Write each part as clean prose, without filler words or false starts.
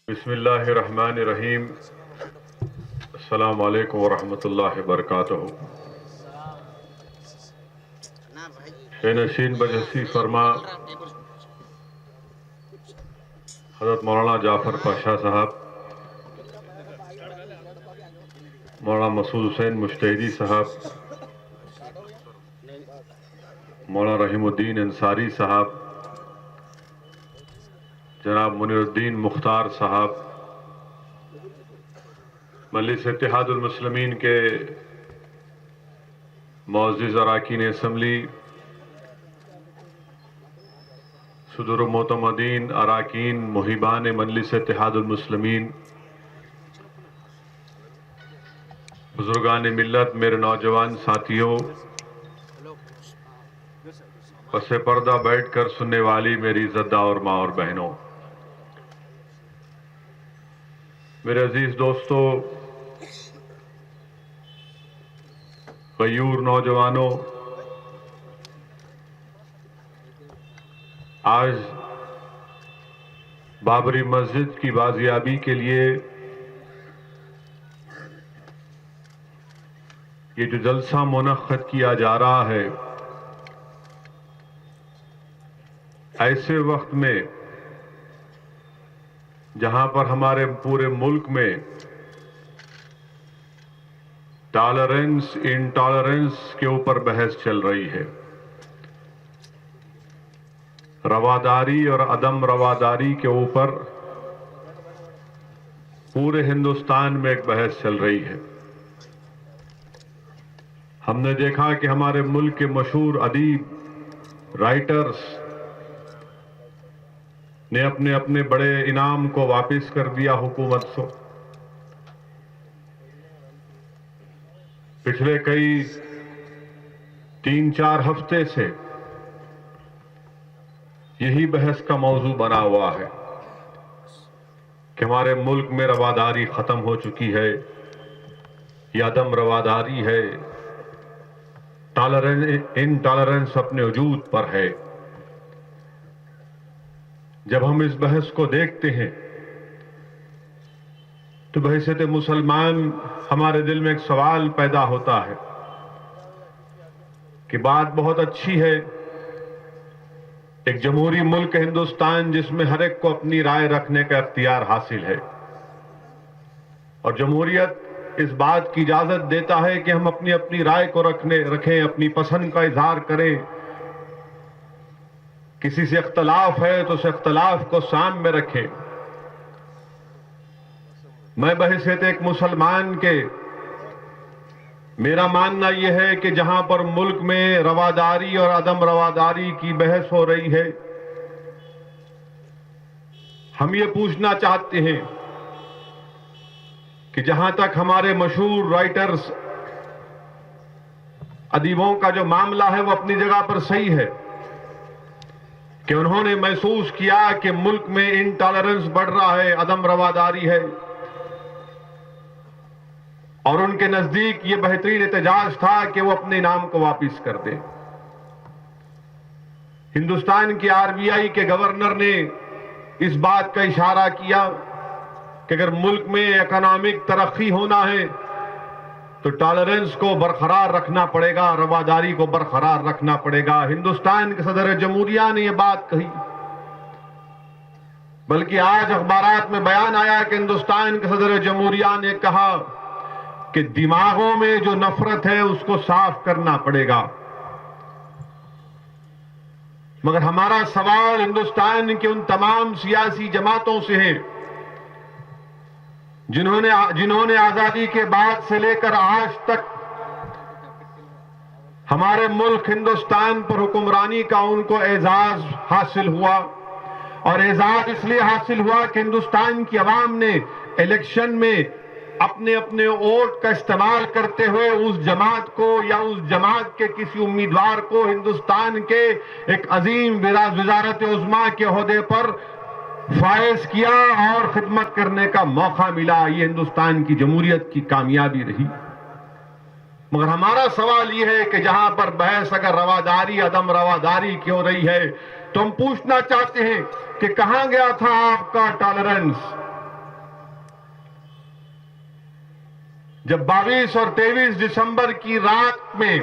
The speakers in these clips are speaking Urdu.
بسم اللہ الرحمن الرحیم۔ السلام علیکم ورحمۃ اللہ وبرکاتہ۔ نشین بجسی فرما حضرت مولانا جعفر پاشا صاحب، مولانا مسعود حسین مجتہدی صاحب، مولانا رحیم الدین انصاری صاحب، جناب منیر الدین مختار صاحب، مجلس اتحاد المسلمین کے معزز اراکین اسمبلی، صدور المعتمدین اراکین محبان مجلس اتحاد المسلمین، بزرگان ملت، میرے نوجوان ساتھیوں، پس پردہ بیٹھ کر سننے والی میری عزتدار اور ماں اور بہنوں، میرے عزیز دوستو، غیور نوجوانوں، آج بابری مسجد کی بازیابی کے لیے یہ جو جلسہ منعقد کیا جا رہا ہے، ایسے وقت میں جہاں پر ہمارے پورے ملک میں ٹالرنس انٹالرنس کے اوپر بحث چل رہی ہے، رواداری اور عدم رواداری کے اوپر پورے ہندوستان میں ایک بحث چل رہی ہے۔ ہم نے دیکھا کہ ہمارے ملک کے مشہور ادیب، رائٹرز نے اپنے اپنے بڑے انعام کو واپس کر دیا حکومت سے۔ پچھلے کئی 3-4 ہفتے سے یہی بحث کا موضوع بنا ہوا ہے کہ ہمارے ملک میں رواداری ختم ہو چکی ہے یا عدم رواداری ہے، انٹالرنس اپنے وجود پر ہے۔ جب ہم اس بحث کو دیکھتے ہیں تو بحیثیت مسلمان ہمارے دل میں ایک سوال پیدا ہوتا ہے کہ بات بہت اچھی ہے، ایک جمہوری ملک ہندوستان جس میں ہر ایک کو اپنی رائے رکھنے کا اختیار حاصل ہے، اور جمہوریت اس بات کی اجازت دیتا ہے کہ ہم اپنی رائے کو رکھیں، اپنی پسند کا اظہار کریں، کسی سے اختلاف ہے تو اس اختلاف کو سامنے رکھیں۔ میں بحیثیت ایک مسلمان کے میرا ماننا یہ ہے کہ جہاں پر ملک میں رواداری اور عدم رواداری کی بحث ہو رہی ہے، ہم یہ پوچھنا چاہتے ہیں کہ جہاں تک ہمارے مشہور رائٹرز، ادیبوں کا جو معاملہ ہے وہ اپنی جگہ پر صحیح ہے کہ انہوں نے محسوس کیا کہ ملک میں انٹالرنس بڑھ رہا ہے، عدم رواداری ہے، اور ان کے نزدیک یہ بہترین احتجاج تھا کہ وہ اپنے انعام کو واپس کر دیں۔ ہندوستان کی RBI کے گورنر نے اس بات کا اشارہ کیا کہ اگر ملک میں اکنامک ترقی ہونا ہے تو ٹالرنس کو برقرار رکھنا پڑے گا، رواداری کو برقرار رکھنا پڑے گا۔ ہندوستان کے صدر جمہوریہ نے یہ بات کہی، بلکہ آج اخبارات میں بیان آیا کہ ہندوستان کے صدر جمہوریہ نے کہا کہ دماغوں میں جو نفرت ہے اس کو صاف کرنا پڑے گا۔ مگر ہمارا سوال ہندوستان کے ان تمام سیاسی جماعتوں سے ہے جنہوں نے آزادی کے بعد سے لے کر آج تک ہمارے ملک ہندوستان پر حکمرانی کا ان کو اعزاز حاصل ہوا، اور اعزاز اس لیے حاصل ہوا کہ ہندوستان کی عوام نے الیکشن میں اپنے ووٹ کا استعمال کرتے ہوئے اس جماعت کو یا اس جماعت کے کسی امیدوار کو ہندوستان کے ایک عظیم وزارت عظمیٰ کے عہدے پر فائز کیا اور خدمت کرنے کا موقع ملا۔ یہ ہندوستان کی جمہوریت کی کامیابی رہی۔ مگر ہمارا سوال یہ ہے کہ جہاں پر بحث اگر رواداری عدم رواداری کی ہو رہی ہے تو ہم پوچھنا چاہتے ہیں کہ کہاں گیا تھا آپ کا ٹالرنس؟ جب 22 اور 23 دسمبر کی رات میں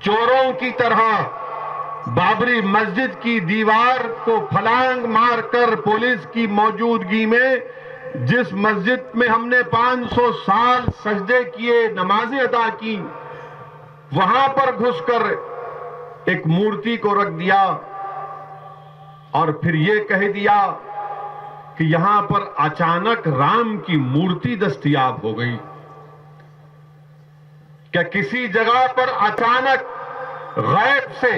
چوروں کی طرح بابری مسجد کی دیوار کو پھلانگ مار کر پولیس کی موجودگی میں جس مسجد میں ہم نے 500 سال سجدے کیے، نمازیں ادا کی، وہاں پر گھس کر ایک مورتی کو رکھ دیا اور پھر یہ کہہ دیا کہ یہاں پر اچانک رام کی مورتی دستیاب ہو گئی. کیا کسی جگہ پر اچانک غیب سے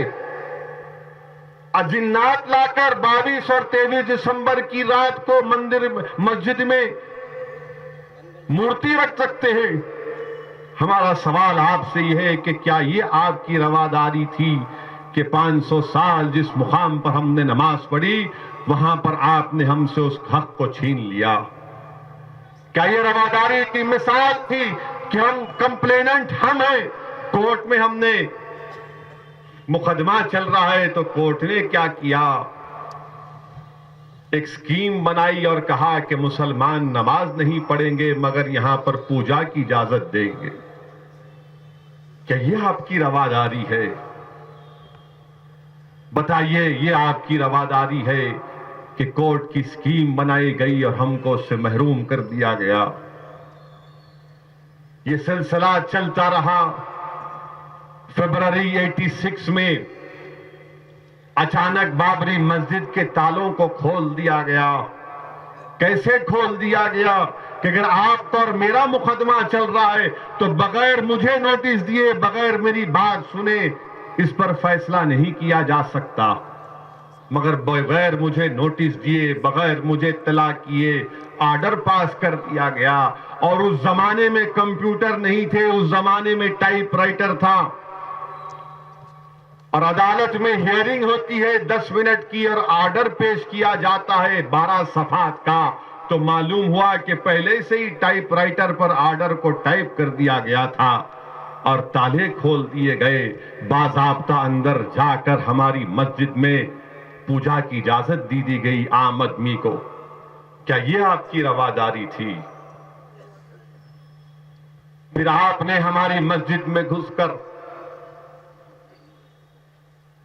جنات لا کر 22 اور 23 دسمبر کی رات کو مسجد میں مورتی رکھ سکتے ہیں؟ ہمارا سوال آپ سے یہ ہے کہ کیا یہ آپ کی رواداری تھی کہ 500 سال جس مقام پر ہم نے نماز پڑھی وہاں پر آپ نے ہم سے اس حق کو چھین لیا؟ کیا یہ رواداری کی مثال تھی کہ ہم کمپلیننٹ ہم ہیں، کورٹ میں ہم نے مقدمہ چل رہا ہے تو کورٹ نے کیا کیا؟ ایک سکیم بنائی اور کہا کہ مسلمان نماز نہیں پڑھیں گے مگر یہاں پر پوجا کی اجازت دیں گے. کیا یہ آپ کی رواداری ہے؟ بتائیے، یہ آپ کی رواداری ہے کہ کورٹ کی سکیم بنائی گئی اور ہم کو اس سے محروم کر دیا گیا؟ یہ سلسلہ چلتا رہا. فروری 86 میں اچانک بابری مسجد کے تالوں کو کھول دیا گیا. کیسے کھول دیا گیا کہ اگر آپ اور میرا مقدمہ چل رہا ہے تو بغیر مجھے نوٹس دیے، بغیر میری بات سنے اس پر فیصلہ نہیں کیا جا سکتا، مگر بغیر مجھے نوٹس دیے، بغیر مجھے اطلاع کیے آرڈر پاس کر دیا گیا. اور اس زمانے میں کمپیوٹر نہیں تھے، اس زمانے میں ٹائپ رائٹر تھا، اور عدالت میں ہیئرنگ ہوتی ہے 10 منٹ کی اور آرڈر پیش کیا جاتا ہے 12 صفحات کا. تو معلوم ہوا کہ پہلے سے ہی ٹائپ رائٹر پر آرڈر کو ٹائپ کر دیا گیا تھا اور تالے کھول دیے گئے. باضابطہ اندر جا کر ہماری مسجد میں پوجا کی اجازت دی گئی عام آدمی کو. کیا یہ آپ کی رواداری تھی؟ پھر آپ نے ہماری مسجد میں گھس کر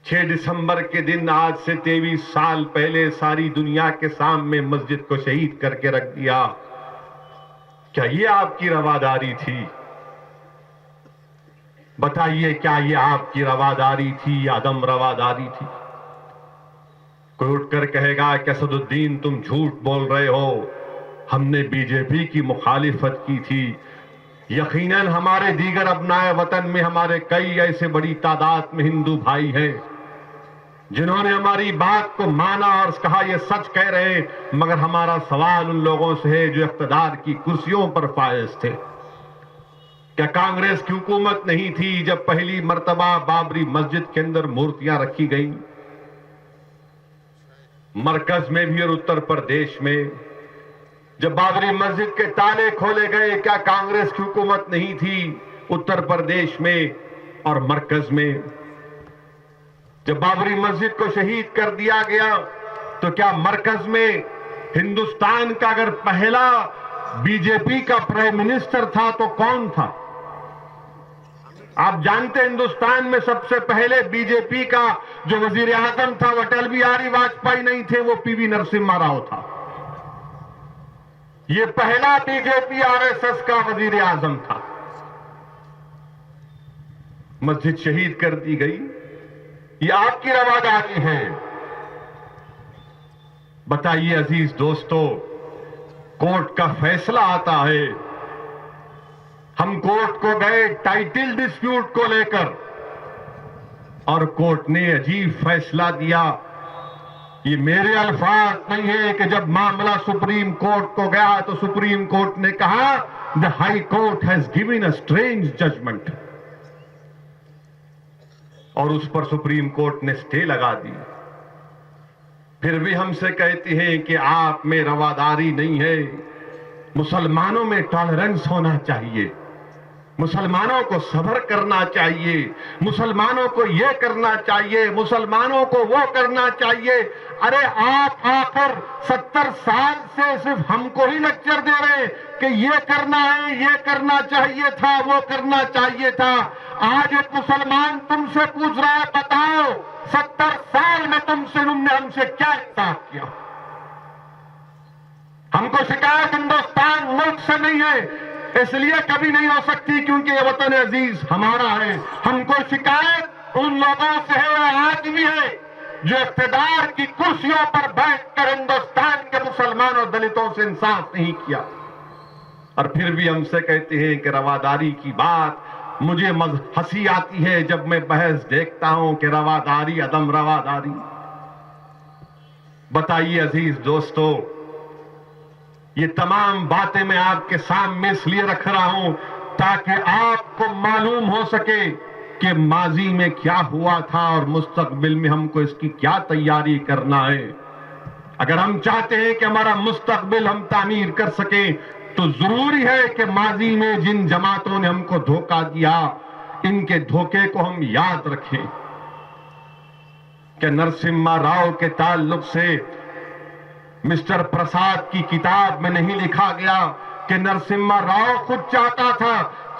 6 دسمبر کے دن آج سے 23 سال پہلے ساری دنیا کے سامنے مسجد کو شہید کر کے رکھ دیا. کیا یہ آپ کی رواداری تھی؟ بتائیے، کیا یہ آپ کی رواداری تھی یا عدم رواداری تھی؟ کوئی اٹھ کر کہے گا کہ اسد الدین تم جھوٹ بول رہے ہو، ہم نے بی جے پی کی مخالفت کی تھی. یقیناً ہمارے دیگر ابنائے وطن میں ہمارے کئی ایسے بڑی تعداد میں ہندو بھائی ہیں جنہوں نے ہماری بات کو مانا اور کہا یہ سچ کہہ رہے ہیں، مگر ہمارا سوال ان لوگوں سے ہے جو اقتدار کی کرسیوں پر فائز تھے. کیا کانگریس کی حکومت نہیں تھی جب پہلی مرتبہ بابری مسجد کے اندر مورتیاں رکھی گئیں؟ مرکز میں بھی اور اتر پردیش میں جب بابری مسجد کے تالے کھولے گئے، کیا کانگریس کی حکومت نہیں تھی اتر پردیش میں اور مرکز میں؟ جب بابری مسجد کو شہید کر دیا گیا تو کیا مرکز میں ہندوستان کا اگر پہلا بی جے پی کا پرائم منسٹر تھا تو کون تھا؟ آپ جانتے ہندوستان میں سب سے پہلے بی جے پی کا جو وزیر اعظم تھا وہ اٹل بہاری واجپئی نہیں تھے، وہ پی وی نرسمہا راؤ تھا. یہ پہلا B J P R S S کا وزیر اعظم تھا. مسجد شہید کر دی گئی. یہ آپ کی رواداری ہے؟ بتائیے عزیز دوستو، کورٹ کا فیصلہ آتا ہے، ہم کورٹ کو گئے ٹائٹل ڈسپیوٹ کو لے کر اور کورٹ نے عجیب فیصلہ دیا. یہ میرے الفاظ نہیں ہے کہ جب معاملہ سپریم کورٹ کو گیا تو سپریم کورٹ نے کہا the high court has given a strange judgment، اور اس پر سپریم کورٹ نے سٹے لگا دی. پھر بھی ہم سے کہتے ہیں کہ آپ میں رواداری نہیں ہے، مسلمانوں میں ٹالرنس ہونا چاہیے. مسلمانوں کو صبر کرنا چاہیے، مسلمانوں کو یہ کرنا چاہیے، مسلمانوں کو وہ کرنا چاہیے۔ ارے آپ آخر 70 سال سے صرف ہم کو ہی لیکچر دے رہے ہیں کہ یہ کرنا ہے، یہ کرنا چاہیے تھا، وہ کرنا چاہیے تھا۔ آج ایک مسلمان تم سے پوچھ رہا ہے، بتاؤ 70 سال میں تم نے ہم سے کیا انصاف کیا؟ ہم کو شکایت ہندوستان ملک سے نہیں ہے، اس لیے کبھی نہیں ہو سکتی کیونکہ یہ وطن عزیز ہمارا ہے۔ ہم کو شکایت ان لوگوں سے ہے، وہ آج بھی ہے جو اقتدار کی کرسیوں پر بیٹھ کر ہندوستان کے مسلمانوں اور دلتوں سے انصاف نہیں کیا، اور پھر بھی ہم سے کہتے ہیں کہ رواداری کی بات۔ مجھے ہنسی آتی ہے جب میں بحث دیکھتا ہوں کہ رواداری، عدم رواداری۔ بتائیے عزیز دوستو، یہ تمام باتیں میں آپ کے سامنے اس لیے رکھ رہا ہوں تاکہ آپ کو معلوم ہو سکے کہ ماضی میں کیا ہوا تھا اور مستقبل میں ہم کو اس کی کیا تیاری کرنا ہے۔ اگر ہم چاہتے ہیں کہ ہمارا مستقبل ہم تعمیر کر سکیں تو ضروری ہے کہ ماضی میں جن جماعتوں نے ہم کو دھوکہ دیا، ان کے دھوکے کو ہم یاد رکھیں۔ کہ نرسمہا راؤ کے تعلق سے مسٹر پرساد کی کتاب میں نہیں لکھا گیا کہ نرسمہا راؤ خود چاہتا تھا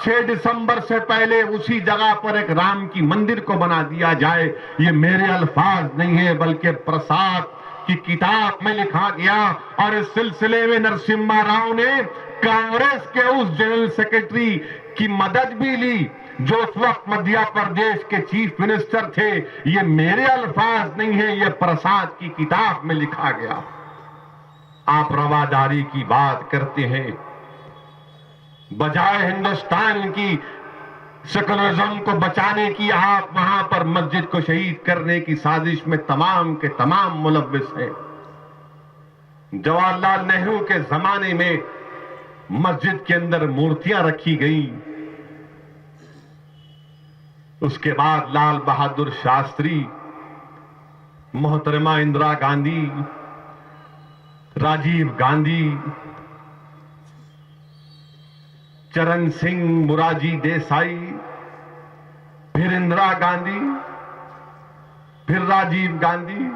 6 دسمبر سے پہلے اسی جگہ پر ایک رام کی مندر کو بنا دیا جائے۔ یہ میرے الفاظ نہیں ہے بلکہ پرساد کی کتاب میں لکھا گیا، اور اس سلسلے میں نرسمہا راؤ نے کانگریس کے اس جنرل سیکرٹری کی مدد بھی لی جو اس وقت مدھیہ پردیش کے چیف منسٹر تھے۔ یہ میرے الفاظ نہیں ہے، یہ پرساد کی کتاب میں لکھا گیا۔ آپ رواداری کی بات کرتے ہیں، بجائے ہندوستان کی سیکولرزم کو بچانے کی آپ وہاں پر مسجد کو شہید کرنے کی سازش میں تمام کے تمام ملوث ہیں۔ جواہر لال نہرو کے زمانے میں مسجد کے اندر مورتیاں رکھی گئیں، اس کے بعد لال بہادر شاستری، محترمہ اندرا گاندھی، راجیو گاندھی، چرن سنگھ موراجی دیسائی، پھر اندرا گاندھی، پھر راجیو گاندھی،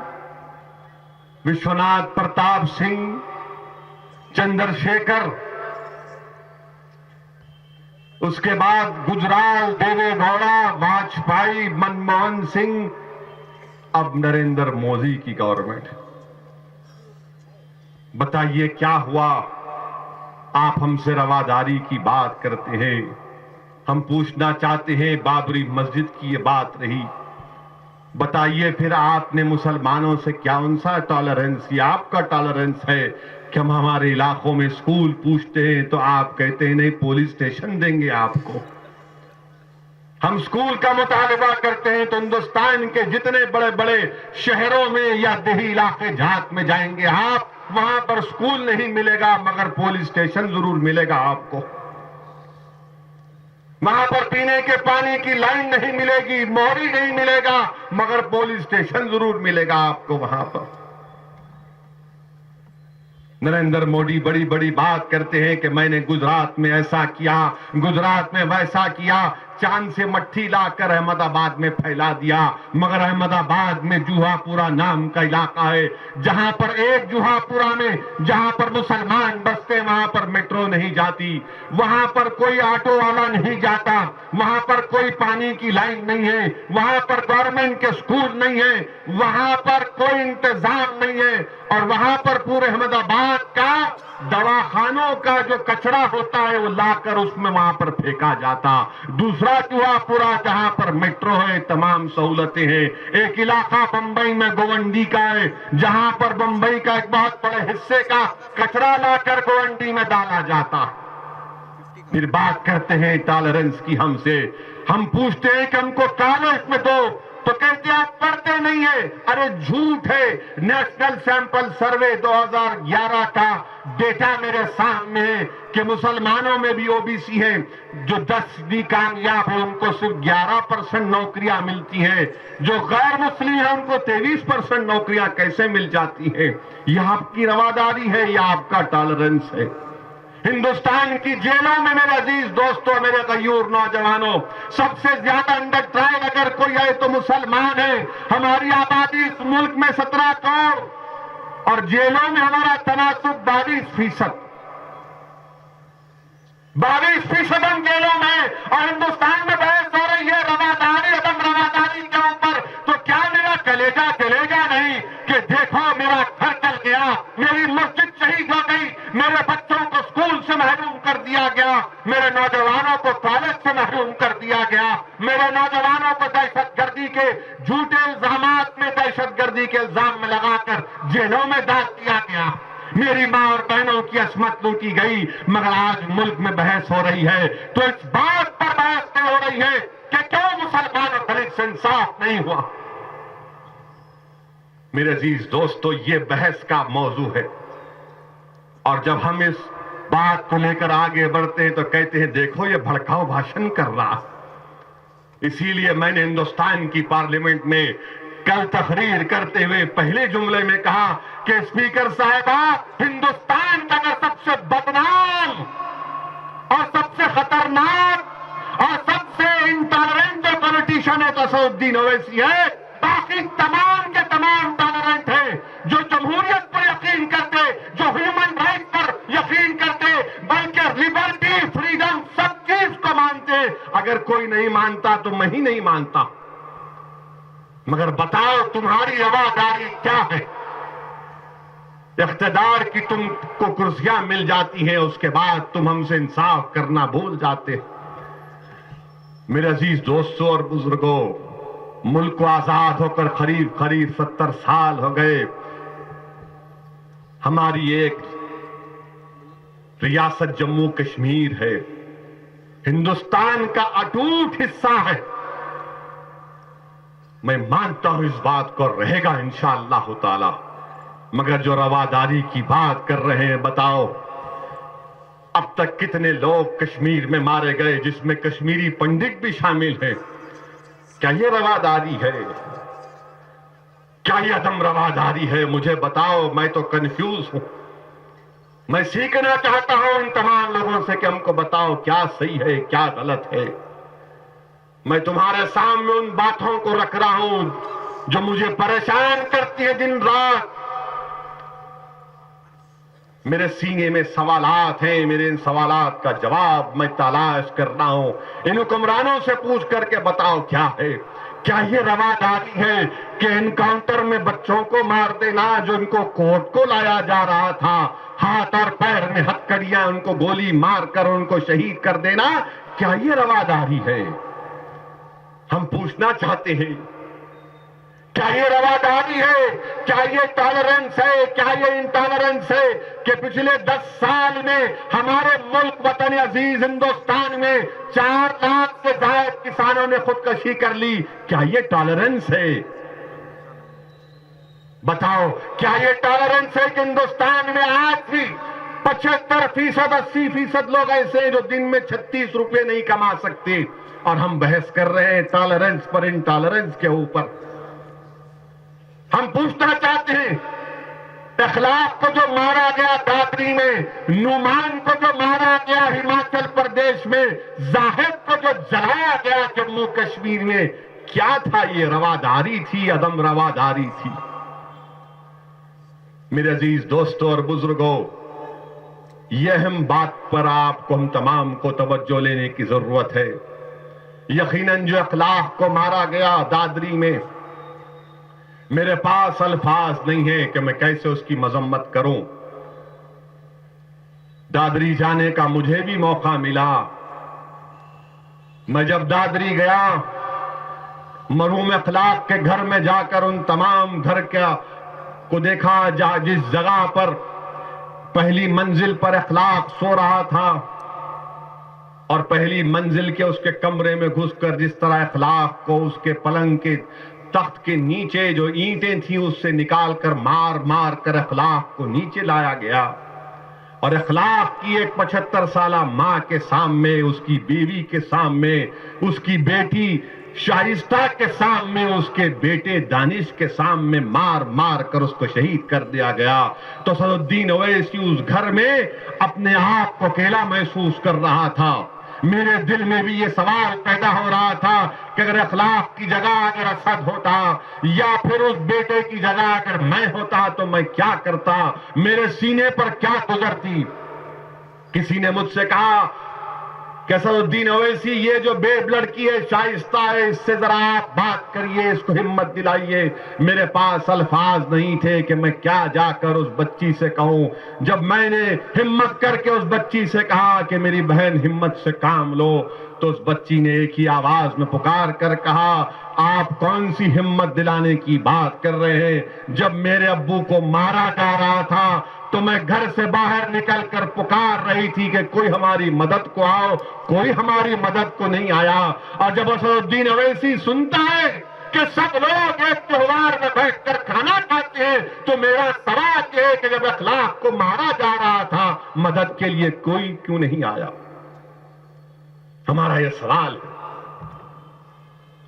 وشوناتھ پرتاپ سنگھ، چندر شیکھر، اس کے بعد گجرال دیوے گوڑا، واجپئی، منموہن سنگھ، اب نریندر مودی کی گورنمنٹ۔ بتائیے کیا ہوا؟ آپ ہم سے رواداری کی بات کرتے ہیں، ہم پوچھنا چاہتے ہیں بابری مسجد کی یہ بات رہی، بتائیے پھر آپ نے مسلمانوں سے کیا ان سا ٹالرنس، یا آپ کا ٹالرنس ہے کہ ہم ہمارے علاقوں میں اسکول پوچھتے ہیں تو آپ کہتے ہیں نہیں پولیس اسٹیشن دیں گے آپ کو؟ ہم اسکول کا مطالبہ کرتے ہیں تو ہندوستان کے جتنے بڑے بڑے شہروں میں یا دیہی علاقے جات میں جائیں گے آپ، وہاں پر اسکول نہیں ملے گا مگر پولیس اسٹیشن ضرور ملے گا آپ کو۔ وہاں پر پینے کے پانی کی لائن نہیں ملے گی، موری نہیں ملے گا مگر پولیس اسٹیشن ضرور ملے گا آپ کو وہاں پر۔ نریندر مودی بڑی بڑی بات کرتے ہیں کہ میں نے گجرات میں ایسا کیا، گجرات میں ویسا کیا، چاند سے مٹھی لا کر احمد آباد میں پھیلا دیا، مگر احمد آباد میں جوہا پورا نام کا علاقہ ہے، جہاں پر ایک جوہا پورا میں جہاں پر مسلمان بستے وہاں پر میٹرو نہیں جاتی، وہاں پر کوئی آٹو والا نہیں جاتا، وہاں پر کوئی پانی کی لائن نہیں ہے، وہاں پر گورنمنٹ کے سکول نہیں ہے، وہاں پر کوئی انتظام نہیں ہے، اور وہاں پر پورے احمد آباد کا دواخانوں کا جو کچرا ہوتا ہے وہ لا کر اس میں وہاں پر پھینکا جاتا۔ دوسرا جوہا پورا جہاں پر میٹرو ہے، تمام سہولتیں ہیں۔ ایک علاقہ بمبئی میں گونڈی کا ہے جہاں پر بمبئی کا ایک بہت بڑے حصے کا کچرا لا کر گونڈی میں ڈالا جاتا۔ پھر بات کرتے ہیں ٹالرنس کی ہم سے، ہم پوچھتے ہیں کہ ہم کو کالج میں دو تو کہتے آپ پڑھتے نہیں ہیں۔ ارے جھوٹ ہے، نیشنل سیمپل سروے 2011 کا ڈیٹا میرے سامنے ہے کہ مسلمانوں میں بھی او بی سی ہے، جو 10ویں کامیاب ہے ان کو صرف 11% نوکریاں ملتی ہیں، جو غیر مسلم ہیں ان کو 23% نوکریاں کیسے مل جاتی ہیں؟ یہ آپ کی رواداری ہے یا آپ کا ٹالرنس ہے؟ ہندوستان کی جیلوں میں میرے عزیز دوستوں، میرے غیور نوجوانوں، سب سے زیادہ انڈر ٹرائل اگر کوئی ہے تو مسلمان ہے۔ ہماری آبادی اس ملک میں 17 کروڑ اور جیلوں میں ہمارا تناسب 22%۔ 22% ہم جیلوں میں، اور ہندوستان میں بحث ہو رہی ہے رواداری، عدم رواداری کے اوپر۔ تو کیا میرا کلیجہ جلے گا نہیں کہ دیکھو میرا گھر جل گیا، میری مسجد شہید ہو گئی، میرے بچوں کو اسکول سے محروم کر دیا گیا، میرے نوجوانوں کو کالج سے محروم کر دیا گیا، میرے نوجوانوں کو دہشت گردی کے جھوٹے الزامات میں، دہشت گردی کے الزام میں لگا کر جیلوں میں ڈال دیا گیا، میری ماں اور بہنوں کی عصمت لوٹی گئی۔ مگر آج ملک میں بحث ہو رہی ہے تو اس بات پر بحث ہو رہی ہے کہ کیوں مسلمان اور دلت سے انصاف نہیں ہوا۔ میرے عزیز دوستو، یہ بحث کا موضوع ہے، اور جب ہم اس بات کو لے کر آگے بڑھتے ہیں تو کہتے ہیں دیکھو یہ بھڑکاؤ بھاشن کر رہا۔ اسی لیے میں نے ہندوستان کی پارلیمنٹ میں کل تقریر کرتے ہوئے پہلے جملے میں کہا کہ اسپیکر صاحبہ، ہندوستان کا سب سے بدنام اور سب سے خطرناک اور سب سے انٹالرنٹ جو پولیٹیشین ہے تو اسد الدین اویسی ہے۔ باقی تمام کے تمام ٹالرنٹ ہیں، جو جمہوریت پر یقین کرتے، جو ہیومن رائٹ پر یقین کرتے، بلکہ لبرٹی، فریڈم، سب چیز کو مانتے۔ اگر کوئی نہیں مانتا تو میں ہی نہیں مانتا۔ مگر بتاؤ تمہاری رواداری کیا ہے؟ اقتدار کی تم کو کرسیاں مل جاتی ہیں، اس کے بعد تم ہم سے انصاف کرنا بھول جاتے۔ میرے عزیز دوستوں اور بزرگوں، ملک کو آزاد ہو کر قریب 70 سال ہو گئے۔ ہماری ایک ریاست جموں کشمیر ہے، ہندوستان کا اٹوٹ حصہ ہے۔ میں مانتا ہوں اس بات کو رہے گا انشاءاللہ تعالی۔ مگر جو رواداری کی بات کر رہے ہیں، بتاؤ اب تک کتنے لوگ کشمیر میں مارے گئے، جس میں کشمیری پنڈت بھی شامل ہیں؟ کیا یہ رواداری ہے؟ کیا یہ عدم رواداری ہے؟ مجھے بتاؤ، میں تو کنفیوز ہوں۔ میں سیکھنا چاہتا ہوں ان تمام لوگوں سے کہ ہم کو بتاؤ کیا صحیح ہے کیا غلط ہے۔ میں تمہارے سامنے ان باتوں کو رکھ رہا ہوں جو مجھے پریشان کرتی ہے دن رات۔ میرے سینے میں سوالات ہیں، میرے ان سوالات کا جواب میں تلاش کر رہا ہوں۔ ان حکمرانوں سے پوچھ کر کے بتاؤ کیا ہے؟ کیا یہ رواداری ہے کہ انکاؤنٹر میں بچوں کو مار دینا، جو ان کو کورٹ کو لایا جا رہا تھا، ہاتھ اور پیر میں ہتھکڑیاں ان کو گولی مار کر ان کو شہید کر دینا، کیا یہ رواداری ہے؟ ہم پوچھنا چاہتے ہیں، کیا یہ رواداری ہے؟ کیا یہ ٹالرنس ہے؟ کیا یہ انٹالرنس ہے کہ پچھلے 10 سال میں ہمارے ملک وطن عزیز ہندوستان میں 4 لاکھ سے زائد کسانوں نے خودکشی کر لی؟ کیا یہ ٹالرنس ہے؟ بتاؤ، کیا یہ ٹالرنس ہے کہ ہندوستان میں آج بھی 75%، 80% لوگ ایسے ہیں جو دن میں 36 روپے نہیں کما سکتے، اور ہم بحث کر رہے ہیں ٹالرنس پر، انٹالرنس کے اوپر۔ ہم پوچھنا چاہتے ہیں، اخلاق کو جو مارا گیا دادری میں، نعمان کو جو مارا گیا ہماچل پردیش میں، زاہد کو جو جلایا گیا جموں کشمیر میں، کیا تھا؟ یہ رواداری تھی، عدم رواداری تھی؟ میرے عزیز دوستوں اور بزرگوں، یہ اہم بات پر آپ کو ہم تمام کو توجہ لینے کی ضرورت ہے۔ یقیناً جو اخلاق کو مارا گیا دادری میں، میرے پاس الفاظ نہیں ہیں کہ میں کیسے اس کی مذمت کروں۔ دادری جانے کا مجھے بھی موقع ملا۔ میں جب دادری گیا، مرحوم اخلاق کے گھر میں جا کر ان تمام گھر کو دیکھا جس جگہ پر پہلی منزل پر اخلاق سو رہا تھا، اور پہلی منزل کے اس کے کمرے میں گھس کر جس طرح اخلاق کو اس کے پلنگ کے تخت کے نیچے جو اینٹیں تھیں اس سے نکال کر مار مار کر اخلاق کو نیچے لایا گیا، اور اخلاق کی ایک 75 سالہ ماں کے سامنے، اس کی بیوی کے سامنے، اس کی بیٹی شائستہ کے سامنے، اس کے بیٹے دانش کے سامنے مار مار کر اس کو شہید کر دیا گیا، تو اسد الدین اویسی اس گھر میں اپنے آپ کو اکیلا محسوس کر رہا تھا۔ میرے دل میں بھی یہ سوال پیدا ہو رہا تھا کہ اگر اخلاق کی جگہ اگر اسد ہوتا یا پھر اس بیٹے کی جگہ اگر میں ہوتا تو میں کیا کرتا، میرے سینے پر کیا گزرتی۔ کسی نے مجھ سے کہا کہ اسد الدین اویسی یہ جو بیب لڑکی ہے شائستہ ہے، اس سے ذرا آپ بات کریے، اس کو ہمت دلائیے۔ میرے پاس الفاظ نہیں تھے کہ میں کیا جا کر اس بچی سے کہوں۔ جب میں نے ہمت کر کے اس بچی سے کہا کہ میری بہن ہمت سے کام لو، تو اس بچی نے ایک ہی آواز میں پکار کر کہا، آپ کون سی ہمت دلانے کی بات کر رہے ہیں؟ جب میرے ابو کو مارا جا رہا تھا تو میں گھر سے باہر نکل کر پکار رہی تھی کہ کوئی ہماری مدد کو آؤ، کوئی ہماری مدد کو نہیں آیا۔ اور جب اسد الدین اویسی سنتا ہے کہ سب لوگ ایک تہوار میں بیٹھ کر کھانا کھاتے ہیں، تو میرا سوال یہ ہے کہ جب اخلاق کو مارا جا رہا تھا مدد کے لیے کوئی کیوں نہیں آیا؟ ہمارا یہ سوال ہے۔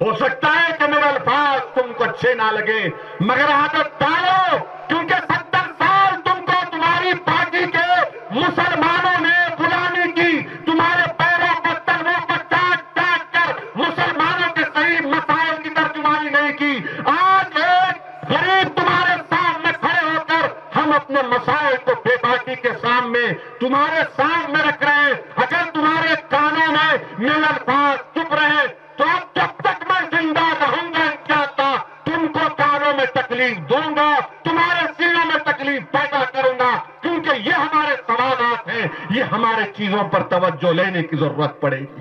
ہو سکتا ہے کہ میرے الفاظ تم کو اچھے نہ لگے، مگر عادت ڈالو، کیونکہ 70 سال تم کو تمہاری پارٹی کے مسلمانوں نے غلامی کی، تمہارے پیروں کو تلووں کو چاٹ چاٹ کر مسلمانوں کے صحیح مسائل کی ترجمانی نہیں کی۔ آج ایک غریب تمہارے سامنے کھڑے ہو کر ہم اپنے مسائل کو بے باکی کے سامنے تمہارے سامنے رکھ رہے ہیں۔ اگر تمہارے کانوں میں میرے الفاظ چپ رہے تو اب جب تک میں زندہ رہوں گا انشاءاللہ تم کو کانوں میں تکلیف دوں گا، تمہارے سینوں میں تکلیف پیدا کروں گا، کیونکہ یہ ہمارے سوالات ہیں، یہ ہمارے چیزوں پر توجہ لینے کی ضرورت پڑے گی۔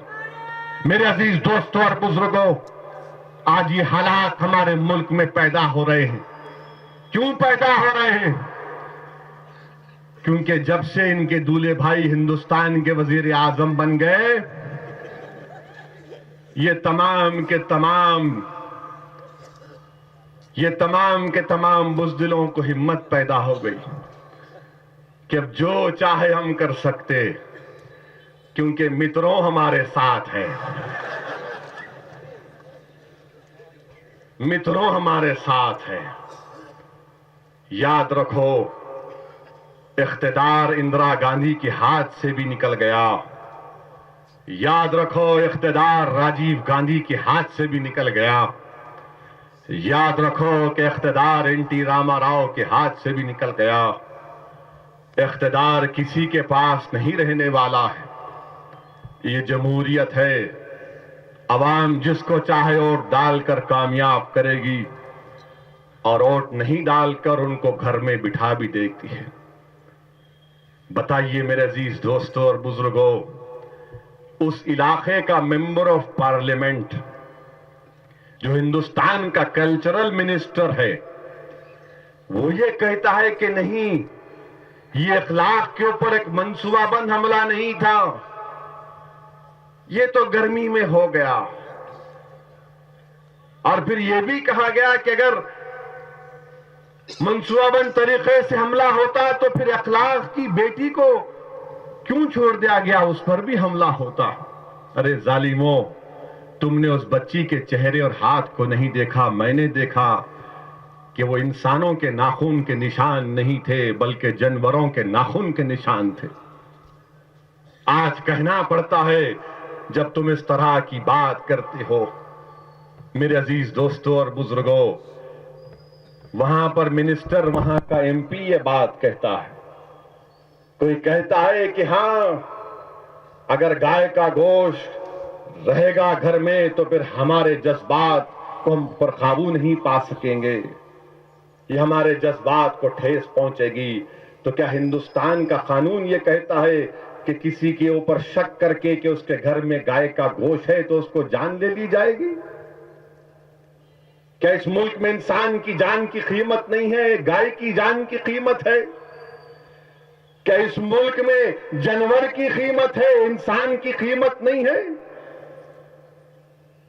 میرے عزیز دوستوں اور بزرگوں، آج یہ حالات ہمارے ملک میں پیدا ہو رہے ہیں۔ کیوں پیدا ہو رہے ہیں؟ کیونکہ جب سے ان کے دولہے بھائی ہندوستان کے وزیر اعظم بن گئے، یہ تمام کے تمام بزدلوں کو ہمت پیدا ہو گئی کہ اب جو چاہے ہم کر سکتے، کیونکہ متروں ہمارے ساتھ ہیں، متروں ہمارے ساتھ ہیں۔ یاد رکھو، اقتدار اندرا گاندھی کے ہاتھ سے بھی نکل گیا، یاد رکھو اقتدار راجیو گاندھی کے ہاتھ سے بھی نکل گیا، یاد رکھو کہ اقتدار این ٹی راما راؤ کے ہاتھ سے بھی نکل گیا۔ اقتدار کسی کے پاس نہیں رہنے والا ہے، یہ جمہوریت ہے، عوام جس کو چاہے ووٹ ڈال کر کامیاب کرے گی اور ووٹ نہیں ڈال کر ان کو گھر میں بٹھا بھی دیتی ہے۔ بتائیے میرے عزیز دوستوں اور بزرگوں، اس علاقے کا ممبر آف پارلیمنٹ جو ہندوستان کا کلچرل منسٹر ہے، وہ یہ کہتا ہے کہ نہیں، یہ اخلاق کے اوپر ایک منصوبہ بند حملہ نہیں تھا، یہ تو گرمی میں ہو گیا۔ اور پھر یہ بھی کہا گیا کہ اگر منصوبہ بند طریقے سے حملہ ہوتا تو پھر اخلاق کی بیٹی کو کیوں چھوڑ دیا گیا، اس پر بھی حملہ ہوتا۔ ارے ظالموں، تم نے اس بچی کے چہرے اور ہاتھ کو نہیں دیکھا، میں نے دیکھا کہ وہ انسانوں کے ناخن کے نشان نہیں تھے بلکہ جانوروں کے ناخن کے نشان تھے۔ آج کہنا پڑتا ہے جب تم اس طرح کی بات کرتے ہو۔ میرے عزیز دوستوں اور بزرگوں، وہاں پر منسٹر، وہاں کا ایم پی یہ بات کہتا ہے، کوئی کہتا ہے کہ ہاں اگر گائے کا گوشت رہے گا گھر میں تو پھر ہمارے جذبات کو ہم پر قابو نہیں پا سکیں گے، یہ ہمارے جذبات کو ٹھیس پہنچے گی۔ تو کیا ہندوستان کا قانون یہ کہتا ہے کہ کسی کے اوپر شک کر کے کہ اس کے گھر میں گائے کا گوشت ہے تو اس کو جان دے دی جائے گی؟ کیا اس ملک میں انسان کی جان کی قیمت نہیں ہے، گائے کی جان کی قیمت ہے؟ کیا اس ملک میں جانور کی قیمت ہے، انسان کی قیمت نہیں ہے؟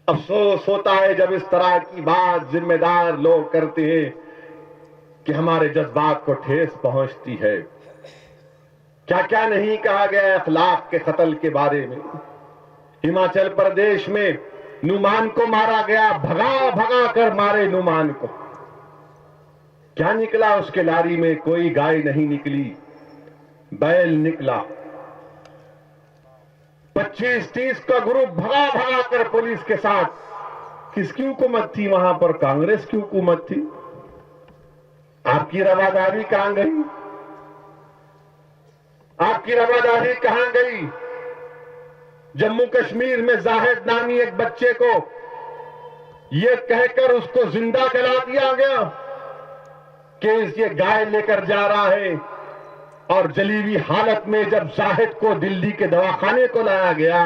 افسوس ہوتا ہے جب اس طرح کی بات ذمہ دار لوگ کرتے ہیں کہ ہمارے جذبات کو ٹھیس پہنچتی ہے۔ کیا کیا نہیں کہا گیا اخلاق کے قتل کے بارے میں. ہماچل پردیش میں نعمان کو مارا گیا, بھگا بھگا کر مارے نعمان کو. کیا نکلا اس کے لاری میں؟ کوئی گائے نہیں نکلی, بیل نکلا. 25-30 کا گروپ بھگا بھگا کر پولیس کے ساتھ. کس کی حکومت تھی وہاں پر؟ کانگریس کی حکومت تھی. آپ کی رواداری کہاں گئی؟ آپ کی رواداری کہاں گئی؟ جموں کشمیر میں زاہد نامی ایک بچے کو یہ کہہ کر اس کو زندہ جلا دیا گیا کہ یہ گائے لے کر جا رہا ہے, اور جلی ہوئی حالت میں جب زاہد کو دلی کے دواخانے کو لایا گیا,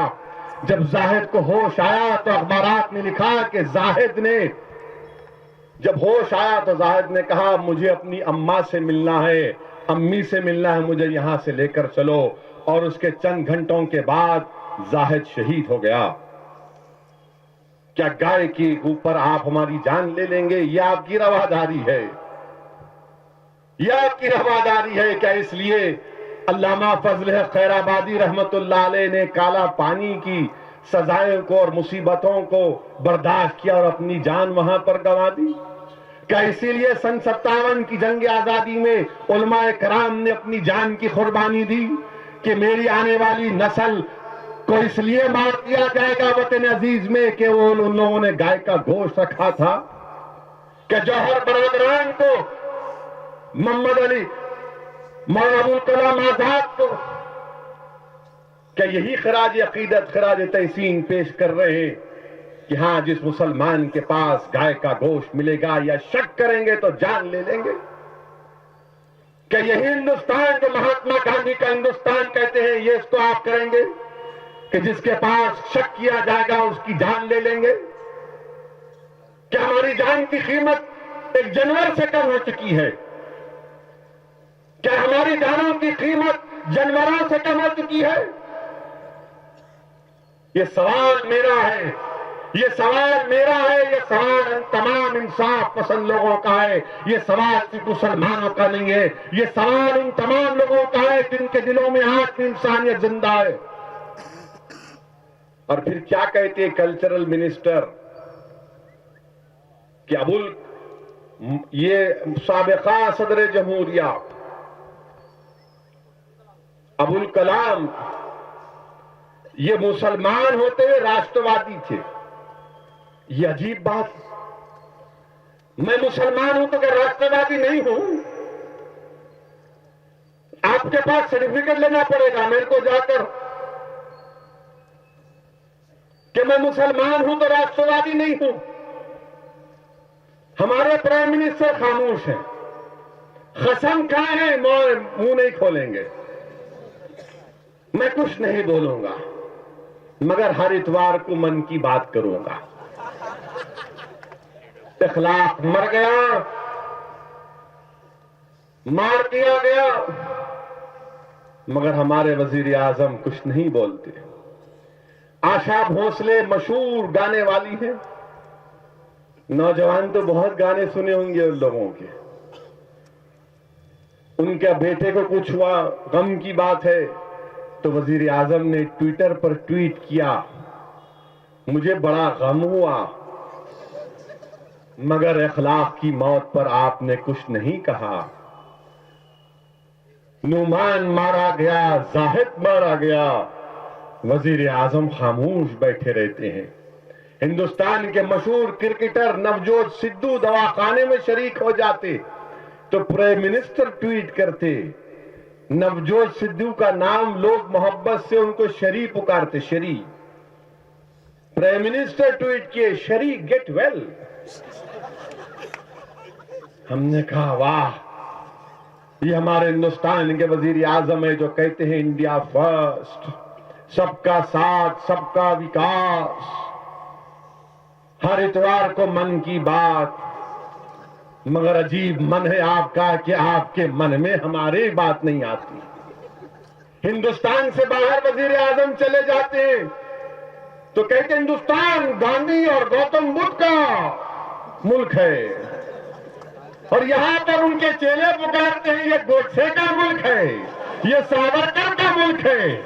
جب زاہد کو ہوش آیا تو اخبارات میں لکھا کہ زاہد نے جب ہوش آیا تو زاہد نے کہا مجھے اپنی اماں سے ملنا ہے, امی سے ملنا ہے, مجھے یہاں سے لے کر چلو. اور اس کے چند گھنٹوں کے بعد زاہد شہید ہو گیا. کیا گائے کے اوپر آپ ہماری جان لے لیں گے؟ یہ آپ کی رواداری ہے؟ یہ آپ کی رواداری ہے کیا؟ اس لیے علامہ فضل حق خیر آبادی رحمت اللہ علیہ نے کالا پانی کی سزائیں کو اور مصیبتوں کو برداشت کیا اور اپنی جان وہاں پر گنوا دی؟ کیا اسی لیے سن 57 کی جنگ آزادی میں علماء کرام نے اپنی جان کی قربانی دی کہ میری آنے والی نسل کو اس لیے مار دیا جائے گا وطن عزیز میں کہ وہ ان لوگوں نے گائے کا گوشت رکھا تھا؟ کہ جوہر برادران کو, محمد علی, مولانا ابوالکلام آزاد کو کیا یہی خراج عقیدت, خراج تحسین پیش کر رہے ہیں کہ ہاں جس مسلمان کے پاس گائے کا گوشت ملے گا یا شک کریں گے تو جان لے لیں گے؟ کہ یہی ہندوستان جو مہاتما گاندھی کا ہندوستان کہتے ہیں یہ اس کو آپ کریں گے کہ جس کے پاس شک کیا جائے گا اس کی جان لے لیں گے؟ کیا ہماری جان کی قیمت ایک جانور سے کم ہو چکی ہے؟ کیا ہماری جانوں کی قیمت جانوروں سے کم ہو چکی ہے؟ یہ سوال میرا ہے, یہ سوال میرا ہے, یہ سوال تمام انصاف پسند لوگوں کا ہے. یہ سوال صرف مسلمانوں کا نہیں ہے, یہ سوال ان تمام لوگوں کا ہے جن کے دلوں میں آج بھی انسانیت زندہ ہے. اور پھر کیا کہتے کلچرل منسٹر کہ یہ سابقہ صدر جمہوریہ ابوالکلام یہ مسلمان ہوتے ہوئے راشٹروادی تھے. یہ عجیب بات, میں مسلمان ہوں تو کہ راشٹروادی نہیں ہوں؟ آپ کے پاس سرٹیفکیٹ لینا پڑے گا میرے کو جا کر کہ میں مسلمان ہوں تو راشٹروادی نہیں ہوں. ہمارے پرائم منسٹر خاموش ہیں, قسم کھائے ہیں منہ نہیں کھولیں گے. میں کچھ نہیں بولوں گا مگر ہر اتوار کو من کی بات کروں گا. اخلاق مر گیا, مار دیا گیا, مگر ہمارے وزیر اعظم کچھ نہیں بولتے. آشا بھونسلے مشہور گانے والی ہیں, نوجوان تو بہت گانے سنے ہوں گے ان لوگوں کے. ان کے بیٹے کو کچھ ہوا, غم کی بات ہے, تو وزیر اعظم نے ٹویٹر پر ٹویٹ کیا مجھے بڑا غم ہوا مگر اخلاق کی موت پر آپ نے کچھ نہیں کہا. نعمان مارا گیا, زاہد مارا گیا, وزیر اعظم خاموش بیٹھے رہتے ہیں. ہندوستان کے مشہور کرکٹر نوجوت سدھو دواخانے میں شریک ہو جاتے تو پرائم منسٹر ٹویٹ کرتے. نوجوت سدھو کا نام لوگ محبت سے ان کو شری پکارتے, شری. پرائم منسٹر ٹویٹ کیے شری گیٹ ویل. ہم نے کہا واہ, یہ ہمارے ہندوستان کے وزیر اعظم ہے جو کہتے ہیں انڈیا فرسٹ, سب کا ساتھ, سب کا وکاس. ہر اتوار کو من کی بات, مگر عجیب من ہے آپ کا کہ آپ کے من میں ہماری بات نہیں آتی. ہندوستان سے باہر وزیر اعظم چلے جاتے ہیں تو کہتے ہیں ہندوستان گاندھی اور گوتم بدھ کا ملک ہے, اور یہاں پر ان کے چیلے پکارتے ہیں یہ گوڈسے کا ملک ہے. یہ ساورکر کا ملک ہے.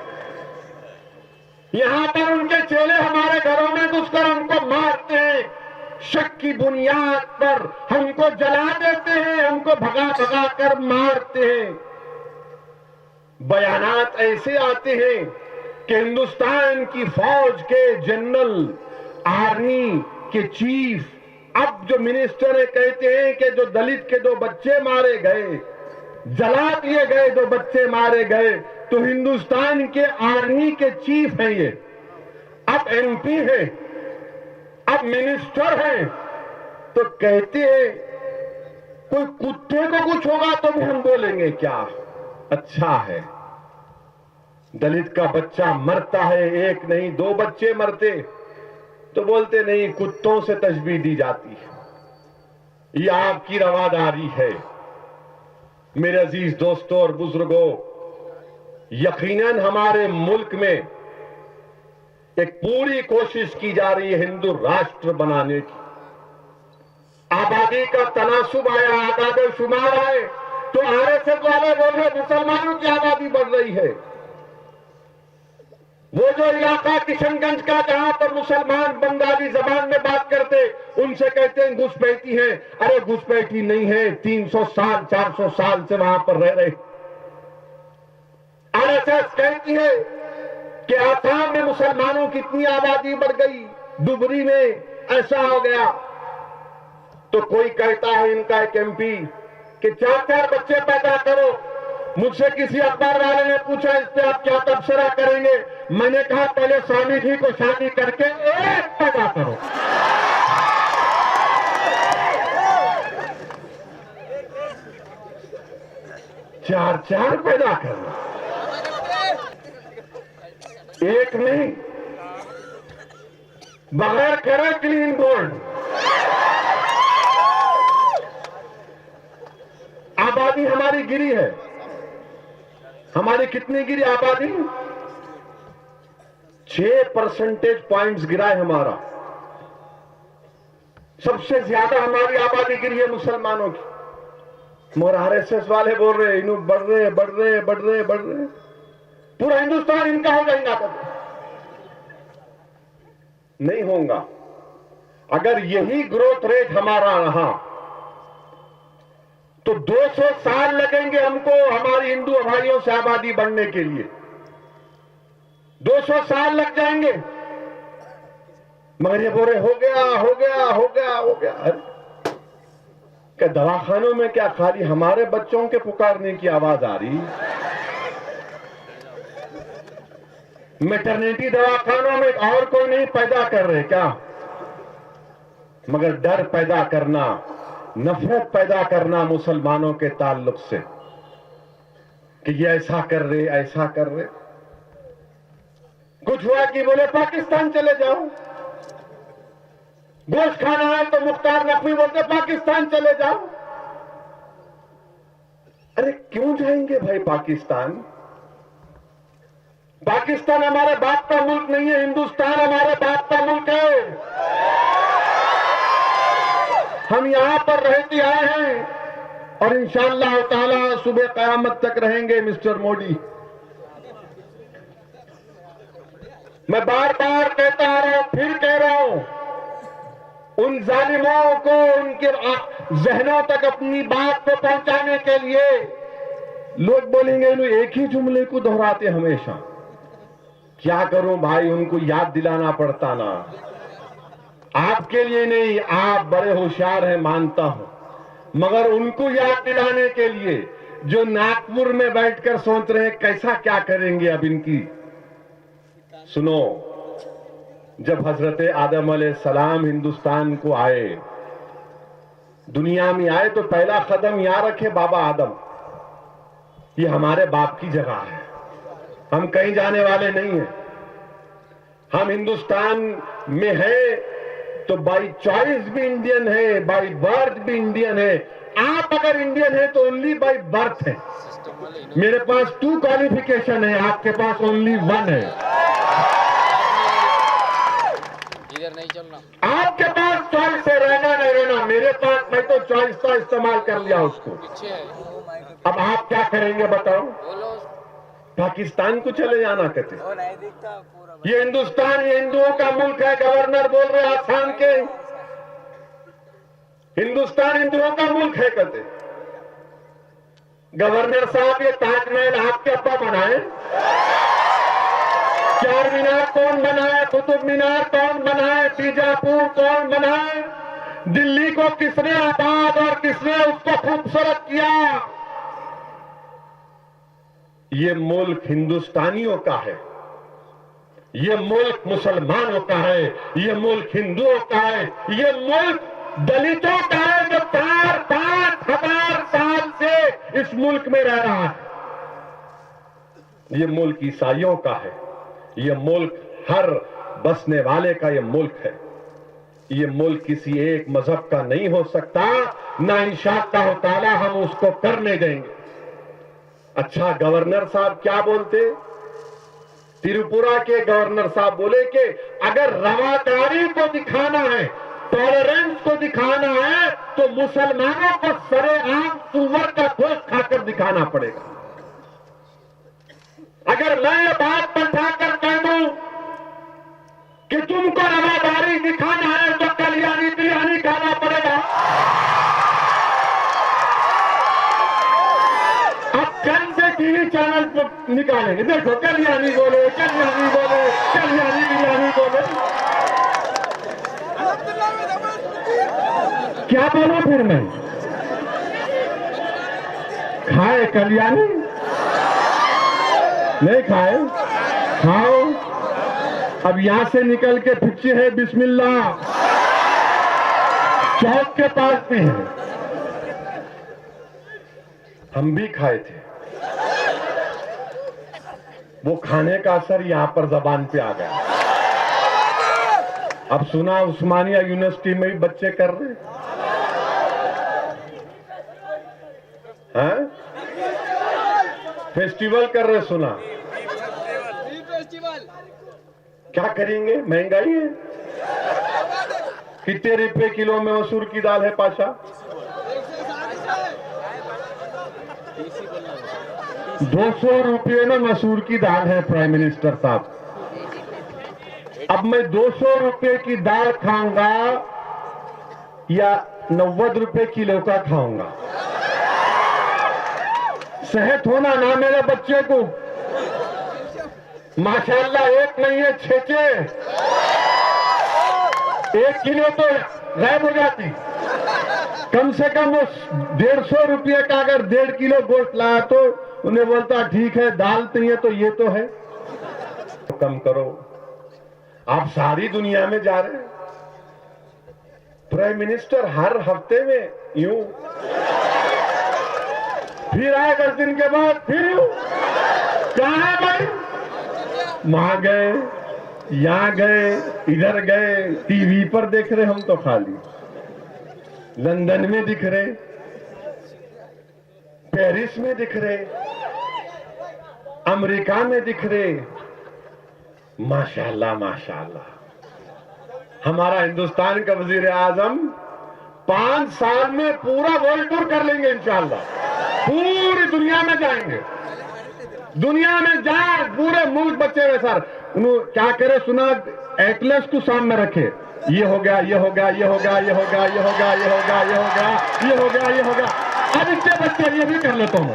یہاں پر ان کے چیلے ہمارے گھروں میں گھس کر ہم کو مارتے ہیں, شک کی بنیاد پر ہم کو جلا دیتے ہیں, ہم کو بھگا بھگا کر مارتے ہیں. بیانات ایسے آتے ہیں کہ ہندوستان کی فوج کے جنرل, آرمی کے چیف, اب جو منسٹر ہے کہتے ہیں کہ جو دلت کے 2 بچے مارے گئے, جلا دیے گئے 2 بچے مارے گئے, تو ہندوستان کے آرمی کے چیف ہیں یہ, اب ایم پی ہیں, اب منسٹر ہیں, تو کہتے ہیں کوئی کتے کو کچھ ہوگا تو بھی ہم بولیں گے کیا اچھا ہے. دلت کا بچہ مرتا ہے, 1 نہیں 2 بچے مرتے تو بولتے نہیں کتوں سے تشبیہ دی جاتی ہے. یہ آپ کی رواداری ہے. میرے عزیز دوستوں اور بزرگوں, یقیناً ہمارے ملک میں ایک پوری کوشش کی جا رہی ہے ہندو راشٹر بنانے کی. آبادی کا تناسب آیا, اعداد و شمار آئے تو RSS والے بول رہے مسلمانوں کی آبادی بڑھ رہی ہے. وہ جو علاقہ کشن گنج کا جہاں پر مسلمان بنگالی زبان میں بات کرتے, ان سے کہتے ہیں گھسپیٹی ہیں. ارے گھسپیٹی نہیں ہے, 300 سال 400 سال سے وہاں پر رہ رہے. RSS کہتی ہے کہ آسام میں مسلمانوں کی اتنی آبادی بڑھ گئی, ڈبری میں ایسا ہو گیا. تو کوئی کہتا ہے ان کا ایک ایم پی کہ 4 بچے پیدا کرو. مجھ سے کسی اخبار والے نے پوچھا اس پہ آپ کیا تبصرہ کریں گے. میں نے کہا پہلے سوامی جی کو شادی کر کے 1 پیدا کرو. چار پیدا کرنا, 1 نہیں, بغیر کرے کلین بورڈ. آبادی ہماری گری ہے. ہماری کتنی گری آبادی؟ 6 پرسنٹیج پوائنٹس گرا ہے ہمارا. سب سے زیادہ ہماری آبادی گری ہے مسلمانوں کی. مگر RSS والے بول رہے انہوں بڑھ رہے. پورا ہندوستان ان کا ہو جائے گا. نہیں ہوگا. اگر یہی گروتھ ریٹ ہمارا رہا تو 200 سال لگیں گے ہم کو ہماری ہندو بھائیوں سے آبادی بڑھنے کے لیے. 200 سال لگ جائیں گے. مگر یہ بول رہے ہو گیا. کہ دواخانوں میں کیا خالی ہمارے بچوں کے پکارنے کی آواز آ رہی؟ میٹرنیٹی دواخانوں میں اور کوئی نہیں پیدا کر رہے کیا؟ مگر ڈر پیدا کرنا, نفرت پیدا کرنا مسلمانوں کے تعلق سے کہ یہ ایسا کر رہے. کچھ ہوا کہ بولے پاکستان چلے جاؤ. گوشت کھانا ہے تو مختار نقوی بولتے پاکستان چلے جاؤ. ارے کیوں جائیں گے بھائی پاکستان؟ پاکستان ہمارے باپ کا ملک نہیں ہے, ہندوستان ہمارے باپ کا ملک ہے. ہم یہاں پر رہتے آئے ہیں اور انشاءاللہ تعالی صبح قیامت تک رہیں گے. مسٹر موڈی, میں بار بار کہتا آ رہا ہوں, پھر کہہ رہا ہوں, ان ظالموں کو ان کے ذہنوں تک اپنی بات کو پہنچانے کے لیے لوگ بولیں گے انہوں ایک ہی جملے کو دہراتے ہمیشہ. کیا کروں بھائی, ان کو یاد دلانا پڑتا نا. آپ کے لیے نہیں, آپ بڑے ہوشیار ہیں مانتا ہوں, مگر ان کو یاد دلانے کے لیے جو ناگپور میں بیٹھ کر سوچ رہے ہیں کیسا کیا کریں گے اب ان کی. سنو, جب حضرت آدم علیہ السلام ہندوستان کو آئے, دنیا میں آئے, تو پہلا قدم یہاں رکھے بابا آدم. یہ ہمارے باپ کی جگہ ہے, ہم کہیں جانے والے نہیں ہیں. ہم ہندوستان میں ہیں تو بائی چوائس بھی انڈین ہے, بائی برتھ بھی انڈین ہے. آپ اگر انڈین ہے تو اونلی بائی برتھ ہے. میرے پاس 2 کوالیفیکیشن ہے, آپ کے پاس اونلی 1 ہے. آپ کے پاس چوائس ہے, رہنا نہیں رہنا. میرے پاس, میں تو چوائس کا استعمال کر لیا اس کو. اب آپ کیا کریں گے بتاؤ؟ پاکستان کو چلے جانا کہتے یہ ہندوستان یہ ہندوؤں کا ملک ہے. گورنر بول رہے آسام کے ہندوستان ہندوؤں کا ملک ہے کہتے. گورنر صاحب یہ تاج محل آپ کے ابا بنائے؟ چار مینار کون بنائے؟ قطب مینار کون بنائے؟ بیجاپور کون بنائے؟ دلی کو کس نے آباد اور کس نے اس کو خوبصورت کیا؟ یہ ملک ہندوستانیوں کا ہے. یہ ملک مسلمانوں کا ہے. یہ ملک ہندوؤں کا ہے. یہ ملک دلتوں کا ہے جو 4,000 سال سے اس ملک میں رہ رہا ہے. یہ ملک عیسائیوں کا ہے. یہ ملک ہر بسنے والے کا یہ ملک ہے. یہ ملک کسی ایک مذہب کا نہیں ہو سکتا، نہ انشاءاللہ تعالی ہم اس کو کرنے دیں گے. اچھا گورنر صاحب کیا بولتے؟ تریپورا کے گورنر صاحب بولے کہ اگر رواداری کو دکھانا ہے، ٹالرنس کو دکھانا ہے تو مسلمانوں کو سرے عام سور کا گوشت کھا کر دکھانا پڑے گا. اگر میں یہ بات بتا کر کہہ دوں کہ تم کو رواداری دکھانا ہے تو کلیانی بریانی کھانا پڑے گا. اب چند سے ٹی وی چینل پر نکالیں گے، دیکھو کلیانی بولے، کلیانی بولے، کلیانی بریانی بولے. کیا بولوں پھر میں؟ کھائے کلیانی؟ نہیں کھائے؟ کھاؤ. اب یہاں سے نکل کے پھچے ہے بسم اللہ چوک کے پاس بھی ہے. ہم بھی کھائے تھے. وہ کھانے کا اثر یہاں پر زبان پہ آ گیا. اب سنا عثمانیہ یونیورسٹی میں بھی بچے کر رہے ہیں فیسٹیول کر رہے. سنا کیا کریں گے؟ مہنگائی ہے. کتنے روپے کلو میں مسور کی دال ہے پاشا؟ 200 روپے میں مسور کی دال ہے پرائم منسٹر صاحب. اب میں 200 روپے کی دال کھاؤں گا یا 90 روپے کلو کا کھاؤں گا؟ صحت ہونا نہ میرے بچے کو. ماشاءاللہ ایک نہیں ہے 6 1 کلو تو غائب ہو جاتی. کم سے کم وہ 150 روپے کا اگر 1.5 کلو گوشت لایا تو انہیں بولتا ٹھیک ہے دال تو یہ تو ہے. کم کرو. آپ ساری دنیا میں جا رہے ہیں. پرائم منسٹر ہر ہفتے میں یوں پھر آئے 10 دن کے بعد پھر یوں. کہاں ہے بھائی؟ وہاں گئے، یہاں گئے، ادھر گئے. ٹی وی پر دیکھ رہے ہم تو خالی. لندن میں دکھ رہے، پیرس میں دکھ رہے، امریکہ میں دکھ رہے. ماشاءاللہ ماشاءاللہ. ہمارا ہندوستان کا وزیر اعظم 5 سال میں پورا ورلڈ ٹور کر لیں گے انشاءاللہ. پوری دنیا میں جائیں گے. دنیا میں جائیں پورے ملک بچے ہوئے. سر انہوں کیا کرے سنا؟ ایٹلس کو سامنے رکھے. یہ ہو گیا، یہ ہو گیا، یہ ہو گیا، یہ ہو گیا، یہ ہو گیا، یہ ہو گیا، یہ ہو گیا، یہ ہو گیا، یہ ہو گیا. اب اس کے بچے یہ بھی کر لیتا ہوں.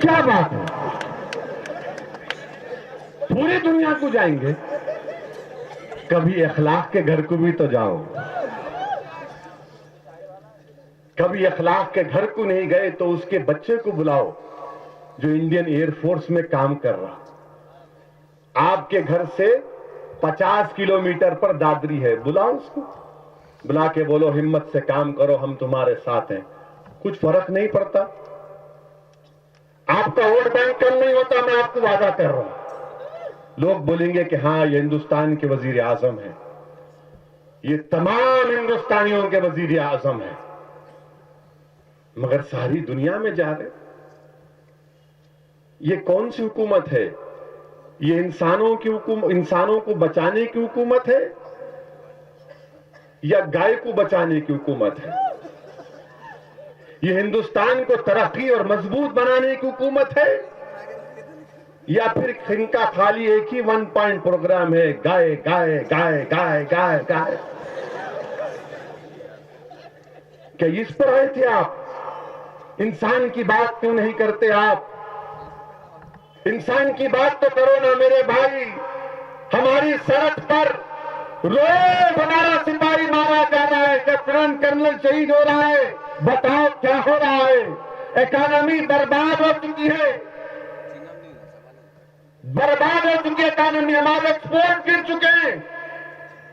کیا بات ہے؟ پوری دنیا کو جائیں گے. کبھی اخلاق کے گھر کو بھی تو جاؤ. کبھی اخلاق کے گھر کو نہیں گئے تو اس کے بچے کو بلاؤ جو انڈین ایئر فورس میں کام کر رہا. آپ کے گھر سے 50 کلومیٹر پر دادری ہے. بلاؤ اس کو. بلا کے بولو ہمت سے کام کرو، ہم تمہارے ساتھ ہیں. کچھ فرق نہیں پڑتا. آپ کا ووٹ بینک کم نہیں ہوتا. میں آپ کو وعدہ کر رہا ہوں. لوگ بولیں گے کہ ہاں یہ ہندوستان کے وزیر اعظم ہیں. یہ تمام ہندوستانیوں کے وزیر اعظم ہیں. مگر ساری دنیا میں جا رہے. یہ کون سی حکومت ہے؟ یہ انسانوں کو بچانے کی حکومت ہے یا گائے کو بچانے کی حکومت ہے؟ یہ ہندوستان کو ترقی اور مضبوط بنانے کی حکومت ہے یا پھر ان کا خالی ایک ہی 1 پوائنٹ پروگرام ہے، گائے گائے گائے گائے گائے گائے؟ کہ اس پر آئے تھے آپ؟ انسان کی بات کیوں نہیں کرتے آپ؟ انسان کی بات تو کرو نا میرے بھائی. ہماری سڑک پر روز ہمارا سپاہی مارا جا رہا ہے، لیفٹیننٹ کرنل شہید ہو رہا ہے. بتاؤ کیا ہو رہا ہے؟ اکانومی برباد ہو چکی ہے، برباد ہو چکی ہے اکانومی. ہمارے ایکسپورٹ گر چکے ہیں.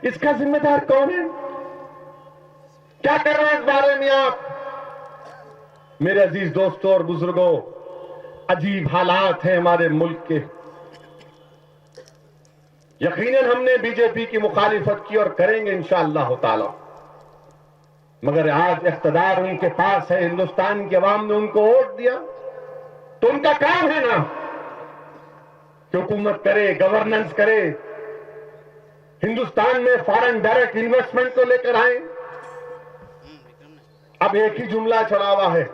اس کا ذمہ دار کون ہے؟ کیا کر رہے ہیں اس بارے میں آپ؟ میرے عزیز دوستوں اور بزرگوں، عجیب حالات ہیں ہمارے ملک کے. یقیناً ہم نے بی جے پی کی مخالفت کی اور کریں گے انشاءاللہ تعالی، مگر آج اقتدار ان کے پاس ہے، ہندوستان کی عوام نے ان کو ووٹ دیا، تو ان کا کام ہے نا کہ حکومت کرے، گورننس کرے، ہندوستان میں فارن ڈائریکٹ انویسٹمنٹ کو لے کر آئیں. اب ایک ہی جملہ چڑھا ہوا ہے،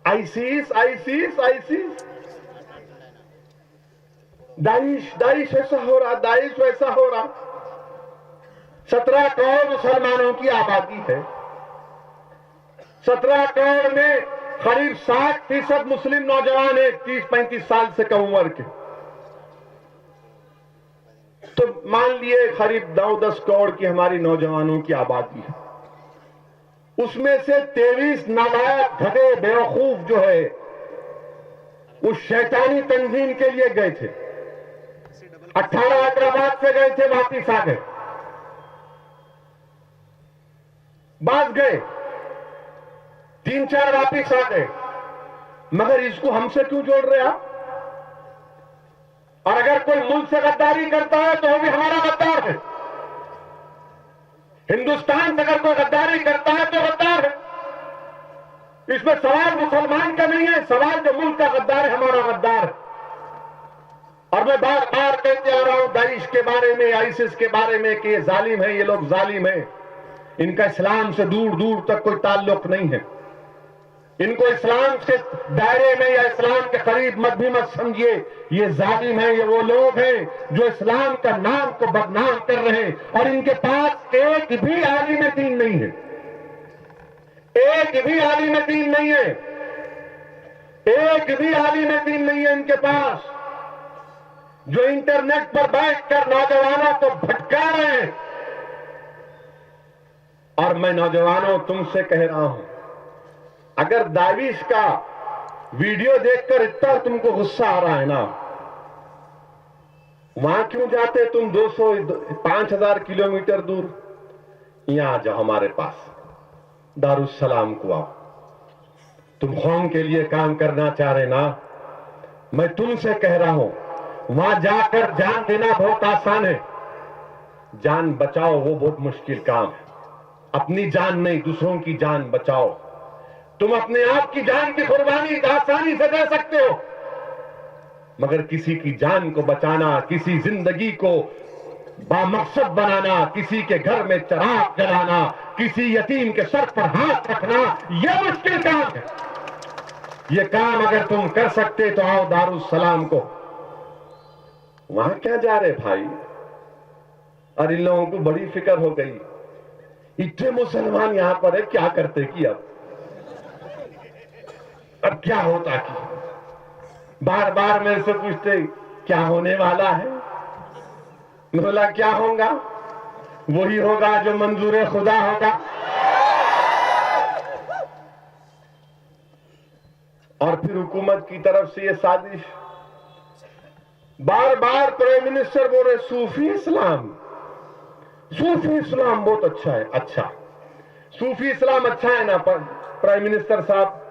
آئیسیس آئیسیس آئیسیس. داعش ایسا ہو رہا، داعش ویسا ہو رہا. 17 کروڑ مسلمانوں کی آبادی ہے، 17 کروڑ میں قریب 60% مسلم نوجوان ہیں 30-35 سال سے کم عمر کے. تو مان لیے قریب 9-10 کروڑ کی ہماری نوجوانوں کی آبادی ہے. اس میں سے 23 نالائق گدھے بیوقوف جو ہے وہ شیطانی تنظیم کے لیے گئے تھے. 18 حیدرآباد سے گئے تھے، واپس آ گئے. بعض گئے، 3-4 واپس آ گئے. مگر اس کو ہم سے کیوں جوڑ رہے آپ؟ اور اگر کوئی ملک سے غداری کرتا ہے تو وہ بھی ہمارا غدار ہے. ہندوستان سے اگر کوئی غداری کرتا ہے تو غدار ہے. اس میں سوال مسلمان کا نہیں ہے، سوال جو ملک کا غدار ہے ہمارا غدار ہے. اور میں بار بار کہتے آ رہا ہوں داعش کے بارے میں، آئیسس کے بارے میں کہ یہ ظالم ہے، یہ لوگ ظالم ہیں. ان کا اسلام سے دور دور تک کوئی تعلق نہیں ہے. ان کو اسلام کے دائرے میں یا اسلام کے قریب مت بھی مت سمجھیے. یہ ظالم ہیں، یہ وہ لوگ ہیں جو اسلام کا نام کو بدنام کر رہے ہیں. اور ان کے پاس ایک بھی عالم دین نہیں ہے، ایک بھی عالم دین نہیں ہے، ایک بھی عالم دین نہیں ہے ان کے پاس، جو انٹرنیٹ پر بیٹھ کر نوجوانوں کو بھٹکا رہے ہیں. اور میں نوجوانوں تم سے کہہ رہا ہوں، اگر داعش کا ویڈیو دیکھ کر اتنا تم کو غصہ آ رہا ہے نا، وہاں کیوں جاتے تم 5,000 کلومیٹر دور؟ یہاں آ جاؤ ہمارے پاس، دارالسلام کو آؤ. تم قوم کے لیے کام کرنا چاہ رہے نا، میں تم سے کہہ رہا ہوں وہاں جا کر جان دینا بہت آسان ہے، جان بچاؤ وہ بہت مشکل کام ہے. اپنی جان نہیں، دوسروں کی جان بچاؤ. تم اپنے آپ کی جان کی قربانی آسانی سے دے سکتے ہو، مگر کسی کی جان کو بچانا، کسی زندگی کو بامقصد بنانا، کسی کے گھر میں چراغ جلانا، کسی یتیم کے سر پر ہاتھ رکھنا، یہ مشکل کام ہے. یہ کام اگر تم کر سکتے تو آؤ دارالسلام کو. وہاں کیا جا رہے بھائی؟ اور ان لوگوں کو بڑی فکر ہو گئی، اتنے مسلمان یہاں پر ہے، کیا کرتے کی اب کیا ہوتا کی؟ بار بار میرے سے پوچھتے کیا ہونے والا ہے؟ میں بولا کیا ہوگا؟ وہی ہوگا جو منظور خدا ہوگا. اور پھر حکومت کی طرف سے یہ سازش، بار بار پرائم منسٹر بول رہے صوفی اسلام، صوفی اسلام بہت اچھا ہے. اچھا صوفی اسلام اچھا ہے نا پرائم منسٹر صاحب؟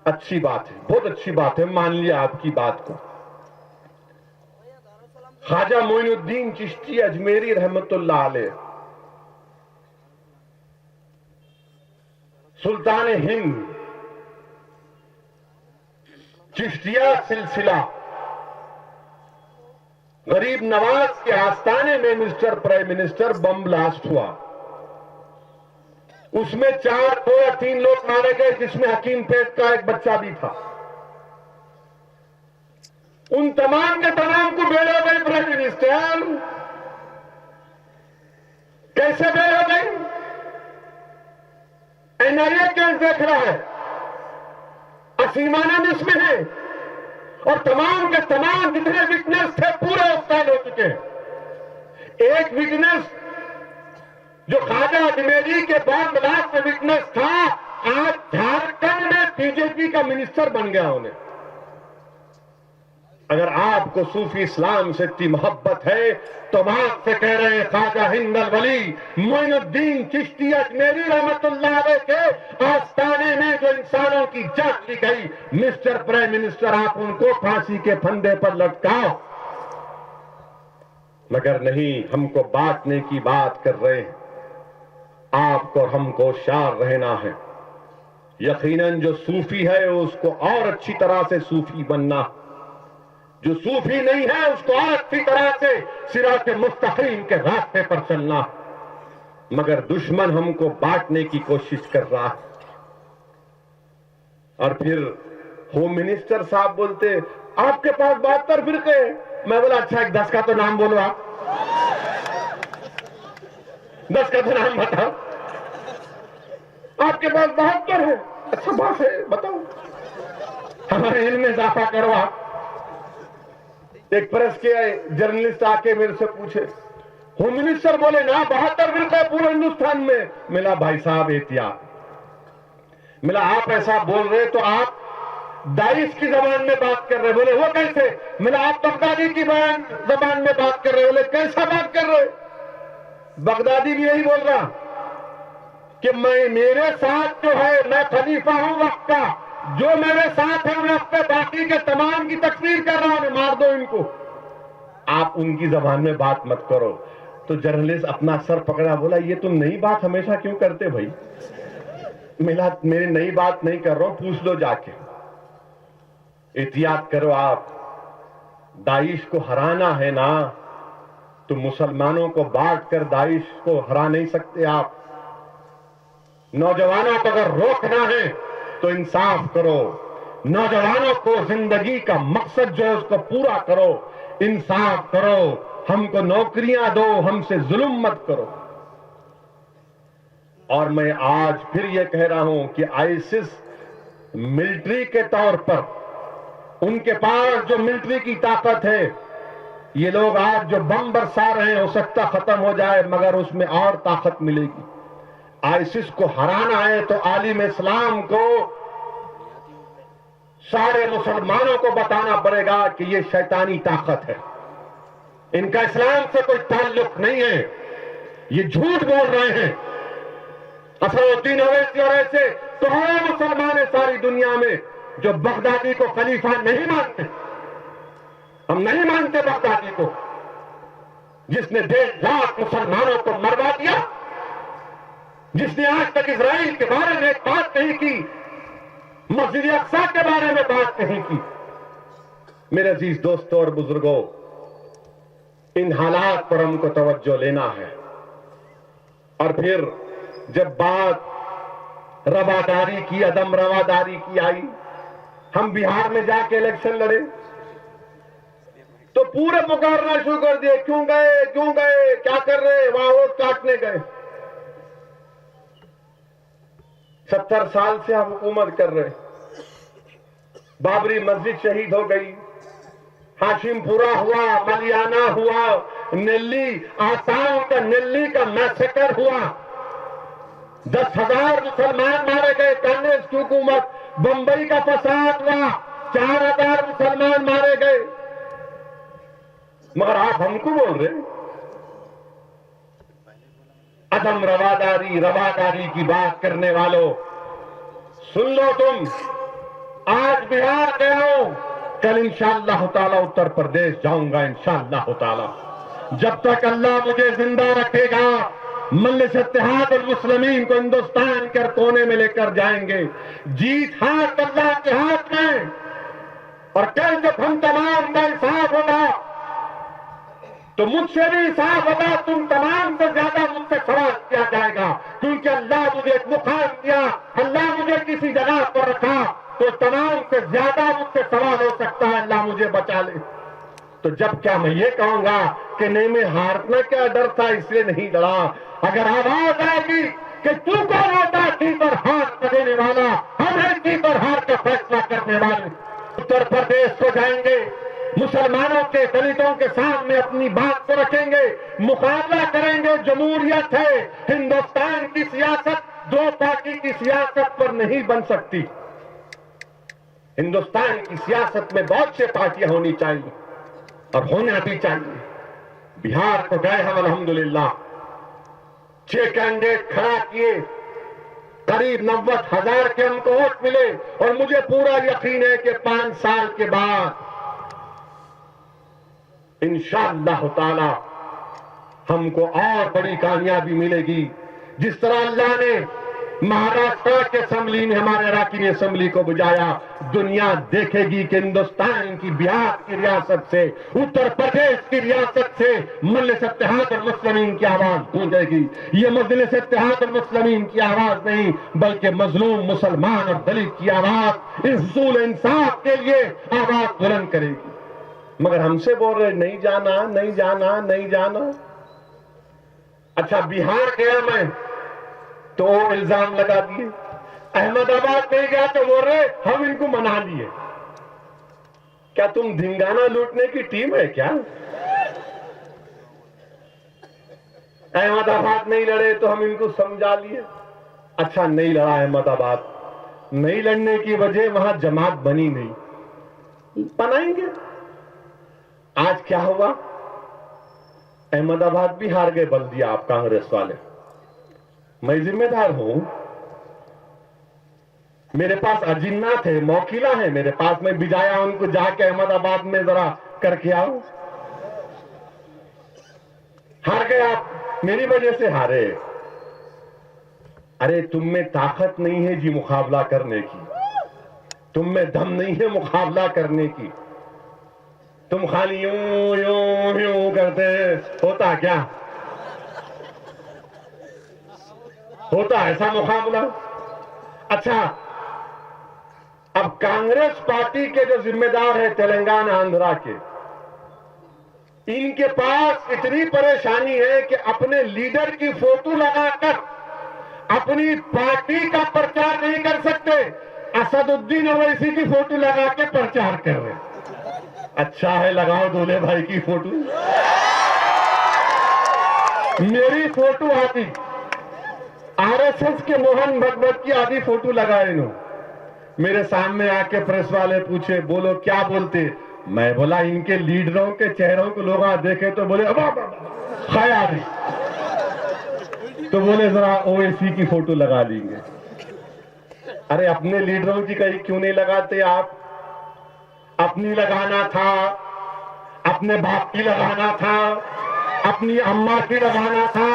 اچھی بات ہے، بہت اچھی بات ہے، مان لیا آپ کی بات کو. خواجہ معین الدین چشتی اجمیری رحمت اللہ علیہ، سلطان ہند، چشتیہ سلسلہ، غریب نواز کے آستانے میں mister prime minister bomb blast ہوا. اس میں 2 یا 3 لوگ مارے گئے، جس میں حکیم پیٹ کا ایک بچہ بھی تھا. ان تمام کے تمام کو بیل ہو گئی پرائم منسٹر. کیسے بیل ہو گئی؟ NIA کیس دیکھ رہا ہے، اسیمانہ میں اس میں ہے، اور تمام کے تمام جتنے وٹنس تھے پورے استعمال ہو چکے ہیں. ایک وٹنس جو خواجہ اجمیری کے بعد بلاک میں وٹنس تھا، آج جھارکھنڈ میں BJP کا منسٹر بن گیا انہیں. اگر آپ کو صوفی اسلام سے اتنی محبت ہے تو ہم آپ سے کہہ رہے ہیں خواجہ ہند الولی معین الدین چشتی اجمیری رحمت اللہ علیہ کے آستانے میں جو انسانوں کی جان لی گئی، مسٹر پرائم منسٹر آپ ان کو پھانسی کے پھندے پر لٹکاؤ. مگر نہیں، ہم کو بانٹنے کی بات کر رہے ہیں. آپ کو اور ہم کو ہوشیار رہنا ہے. یقیناً جو صوفی ہے اس کو اور اچھی طرح سے صوفی بننا، جو صوفی نہیں ہے اس کو اور اچھی طرح سے صراط مستقیم کے راستے پر چلنا. مگر دشمن ہم کو بانٹنے کی کوشش کر رہا ہے. اور پھر ہوم منسٹر صاحب بولتے آپ کے پاس 72 فرقے. میں بولا اچھا ایک 10 کا تو نام بولو، آپ 10 کا تو نام بتاؤ. آپ کے پاس 72 ہے، اچھا بات ہے، بتاؤ ہمارے علم میں اضافہ کرو. آپ ایک پریس کے جرنلسٹ آ کے میرے سے پوچھے، ہوم منسٹر بولے نا 72 فرقے پورے ہندوستان میں. ملا بھائی صاحب احتیاط، ملا آپ ایسا بول رہے تو آپ داعش کی زبان میں بات کر رہے. بولے وہ کیسے؟ ملا آپ بغدادی کی زبان میں بات کر رہے. بولے کیسا بات کر رہے؟ بغدادی بھی یہی بول رہا کہ میرے ساتھ جو ہے میں خلیفہ ہوں وقت کا، جو میرے ساتھ ہیں وقت پہ باقی کے تمام کی تکفیر کر رہا ہوں، مار دو ان کو. آپ ان کی زبان میں بات مت کرو. تو جرنلسٹ اپنا سر پکڑا، بولا یہ تم نئی بات ہمیشہ کیوں کرتے بھائی؟ ملا میری نئی بات نہیں کر رہا ہوں، پوچھ لو جا کے. احتیاط کرو. آپ داعش کو ہرانا ہے نا تو مسلمانوں کو بانٹ کر داعش کو ہرا نہیں سکتے. آپ نوجوانوں کو اگر روکنا ہے تو انصاف کرو. نوجوانوں کو زندگی کا مقصد جو ہے اس کو پورا کرو، انصاف کرو. ہم کو نوکریاں دو، ہم سے ظلم مت کرو. اور میں آج پھر یہ کہہ رہا ہوں کہ آئیسس ملٹری کے طور پر ان کے پاس جو ملٹری کی طاقت ہے، یہ لوگ آج جو بم برسا رہے ہیں ہو سکتا ختم ہو جائے، مگر اس میں اور طاقت ملے گی. آئیسس کو ہرانا ہے تو عالم اسلام کو، سارے مسلمانوں کو بتانا پڑے گا کہ یہ شیطانی طاقت ہے، ان کا اسلام سے کوئی تعلق نہیں ہے، یہ جھوٹ بول رہے ہیں. اسد الدین اویسی اور ایسے کروڑوں مسلمان ہیں ساری دنیا میں جو بغدادی کو خلیفہ نہیں مانتے. ہم نہیں مانتے بغدادی کو، جس نے 1.5 لاکھ مسلمانوں کو مروا دیا، جس نے آج تک اسرائیل کے بارے میں ایک بات نہیں کی، مسجد اقصی کے بارے میں بات نہیں کی. میرے عزیز دوستوں اور بزرگوں، ان حالات پر ہم کو توجہ لینا ہے. اور پھر جب بات رواداری کی، عدم رواداری کی آئی، ہم بہار میں جا کے الیکشن لڑے تو پورے پکارنا شروع کر دیے، کیوں گئے، کیا کر رہے، وہاں ووٹ کاٹنے گئے. 70 سال سے ہم حکومت کر رہے. بابری مسجد شہید ہو گئی، ہاشم پورہ ہوا، ملیانہ ہوا، نلی آسام کا نلی کا میسیکر ہوا، 10,000 مسلمان مارے گئے. کانگریس کی حکومت، بمبئی کا فساد ہوا، 4,000 مسلمان مارے گئے. مگر آپ ہم کو بول رہے عدم رواداری کی بات کرنے والوں، سن لو تم. آج بہار گیا ہوں، کل انشاءاللہ تعالی اتر پردیش جاؤں گا انشاءاللہ تعالی. جب تک اللہ مجھے زندہ رکھے گا، مجلس اتحاد المسلمین کو ہندوستان کے کونے میں لے کر جائیں گے. جیت ہاتھ اللہ کے ہاتھ میں. اور کل جب ہم تمام کا انصاف ہوگا تو مجھ سے بھی صاف ہوگا، تم تمام سے زیادہ مجھ سے سوال کیا جائے گا، کیونکہ اللہ مجھے ایک مقام دیا، اللہ مجھے کسی جگہ پر رکھا تو تمام سے زیادہ مجھ سے سوال ہو سکتا ہے، اللہ مجھے بچا لے۔ تو جب کیا میں یہ کہوں گا کہ نہیں میں ہارنا کیا ڈر تھا اس لیے نہیں لڑا؟ اگر آواز آئے گی کہ تو کون ہوتا کی پر ہار دینے والا، ہم ہیں کی پر ہار کا فیصلہ کرنے والے، اتر پردیش کو جائیں گے، مسلمانوں کے دلتوں کے سامنے اپنی بات کو رکھیں گے، مقابلہ کریں گے۔ جمہوریت ہے، ہندوستان کی سیاست دو پارٹی کی سیاست پر نہیں بن سکتی۔ ہندوستان کی سیاست میں بہت سے پارٹیاں ہونی چاہیے اور ہونا بھی چاہیے۔ بہار کو گئے ہم الحمدللہ، 6 کینڈیڈیٹ کھڑا کیے، قریب 90,000 کے ہم کو ووٹ ملے، اور مجھے پورا یقین ہے کہ 5 سال کے بعد انشاءاللہ تعالی ہم کو اور بڑی کامیابی ملے گی۔ جس طرح اللہ نے مہاراشٹر کے اسمبلی میں ہمارے اراکین اسمبلی کو بجایا، دنیا دیکھے گی کہ ہندوستان کی بہار کی ریاست سے، اتر پردیش کی ریاست سے مجلس اتحاد المسلمین کی آواز گونجے گی۔ یہ مجلس اتحاد المسلمین کی آواز نہیں بلکہ مظلوم مسلمان اور دلت کی آواز، اس حصول انصاف کے لیے آواز بلند کرے گی۔ مگر ہم سے بول رہے نہیں جانا، نہیں جانا، نہیں جانا۔ اچھا بہار گیا میں تو الزام لگا دیے، احمد آباد نہیں گیا تو بول رہے ہم ان کو منا لیے۔ کیا تم دھنگانہ لوٹنے کی ٹیم ہے کیا؟ احمد آباد نہیں لڑے تو ہم ان کو سمجھا لیے۔ اچھا نہیں لڑا احمد آباد، نہیں لڑنے کی وجہ وہاں جماعت بنی نہیں، بنائیں گے۔ آج کیا ہوا؟ احمد آباد بھی ہار گئے بلدیہ آپ کانگریس والے۔ میں ذمہ دار ہوں، میرے پاس اجنہ تھے، موکلہ ہیں میرے پاس، میں بجایا ان کو جا کے احمد آباد میں ذرا کر کے آؤ۔ ہار گئے آپ، میری وجہ سے ہارے۔ ارے تم میں طاقت نہیں ہے جی مقابلہ کرنے کی، تم میں دم نہیں ہے مقابلہ کرنے کی، تم خالی یوں یوں یوں کرتے، ہوتا کیا؟ ہوتا ایسا مقابلہ؟ اچھا اب کانگریس پارٹی کے جو ذمہ دار ہیں تلنگانہ آندھرا کے، ان کے پاس اتنی پریشانی ہے کہ اپنے لیڈر کی فوٹو لگا کر اپنی پارٹی کا پرچار نہیں کر سکتے، اسد الدین اویسی کی فوٹو لگا کے پرچار کر رہے۔ اچھا ہے لگاؤ دولے بھائی کی فوٹو، میری فوٹو آتی، آر ایس ایس کے موہن بھگوت کی آدھی فوٹو لگائے انہوں۔ میرے سامنے آ کے پریس والے پوچھے بولو کیا بولتے؟ میں بولا ان کے لیڈروں کے چہروں کو لوگ دیکھے تو بولے خیال، تو بولے ذرا اویسی کی فوٹو لگا لیں گے۔ ارے اپنے لیڈروں کی کہیں کیوں نہیں لگاتے آپ؟ اپنی لگانا تھا، اپنے باپ کی لگانا تھا، اپنی اماں کی لگانا تھا۔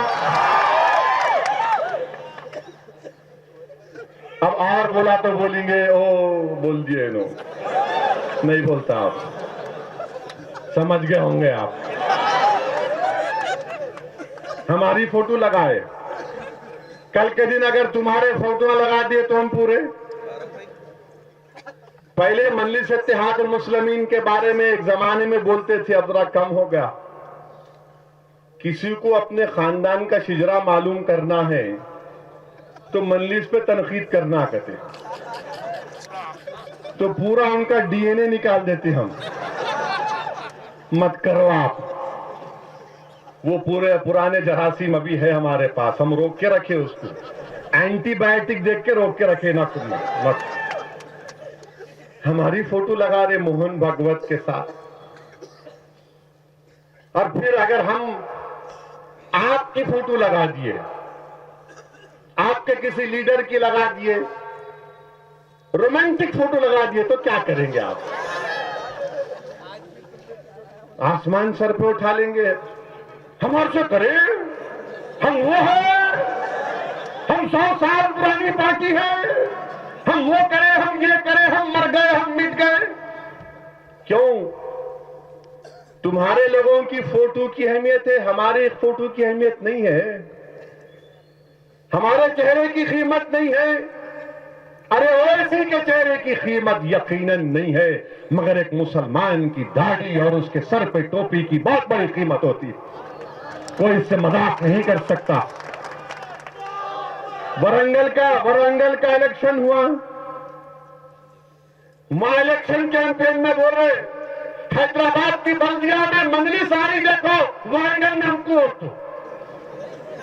اب اور بولا تو بولیں گے او بول دیے انہوں، نہیں بولتا آپ، سمجھ گئے ہوں گے آپ۔ ہماری فوٹو لگائے، کل کے دن اگر تمہارے فوٹو لگا دیے تو ہم پورے۔ پہلے مجلس اتحاد المسلمین کے بارے میں ایک زمانے میں بولتے تھے، اب ذرا کم ہو گیا۔ کسی کو اپنے خاندان کا شجرہ معلوم کرنا ہے تو مجلس پہ تنقید کرنا کہتے، تو پورا ان کا ڈی این اے نکال دیتے ہم، مت کرو آپ۔ وہ پورے پرانے جراثیم ابھی ہے ہمارے پاس، ہم روک کے رکھے اس کو، اینٹی بائیوٹک دیکھ کے روک کے رکھے نہ کرنا مت۔ ہماری فوٹو لگا رہے موہن بھگوت کے ساتھ، اور پھر اگر ہم آپ کی فوٹو لگا دیے، آپ کے کسی لیڈر کی لگا دیے، رومانٹک فوٹو لگا دیے تو کیا کریں گے آپ؟ آسمان سر پہ اٹھا لیں گے، ہمارے سے کریں، ہم وہ ہیں، ہم 100 سال پرانی پارٹی ہے، ہم وہ کریں، ہم یہ کریں، ہم مر گئے، ہم مٹ گئے۔ کیوں؟ تمہارے لوگوں کی فوٹو کی اہمیت ہے، ہمارے فوٹو کی اہمیت نہیں ہے، ہمارے چہرے کی قیمت نہیں ہے۔ ارے اویسی کے چہرے کی قیمت یقیناً نہیں ہے، مگر ایک مسلمان کی داڑھی اور اس کے سر پہ ٹوپی کی بہت بڑی قیمت ہوتی ہے، کوئی اس سے مذاق نہیں کر سکتا۔ ورنگل کا الیکشن ہوا، وہاں الیکشن کیمپین میں بول رہے حیدرآباد کی بلدیہ میں منگلی ساری دیکھو، ورنگل میں ہم کو ووٹ دو۔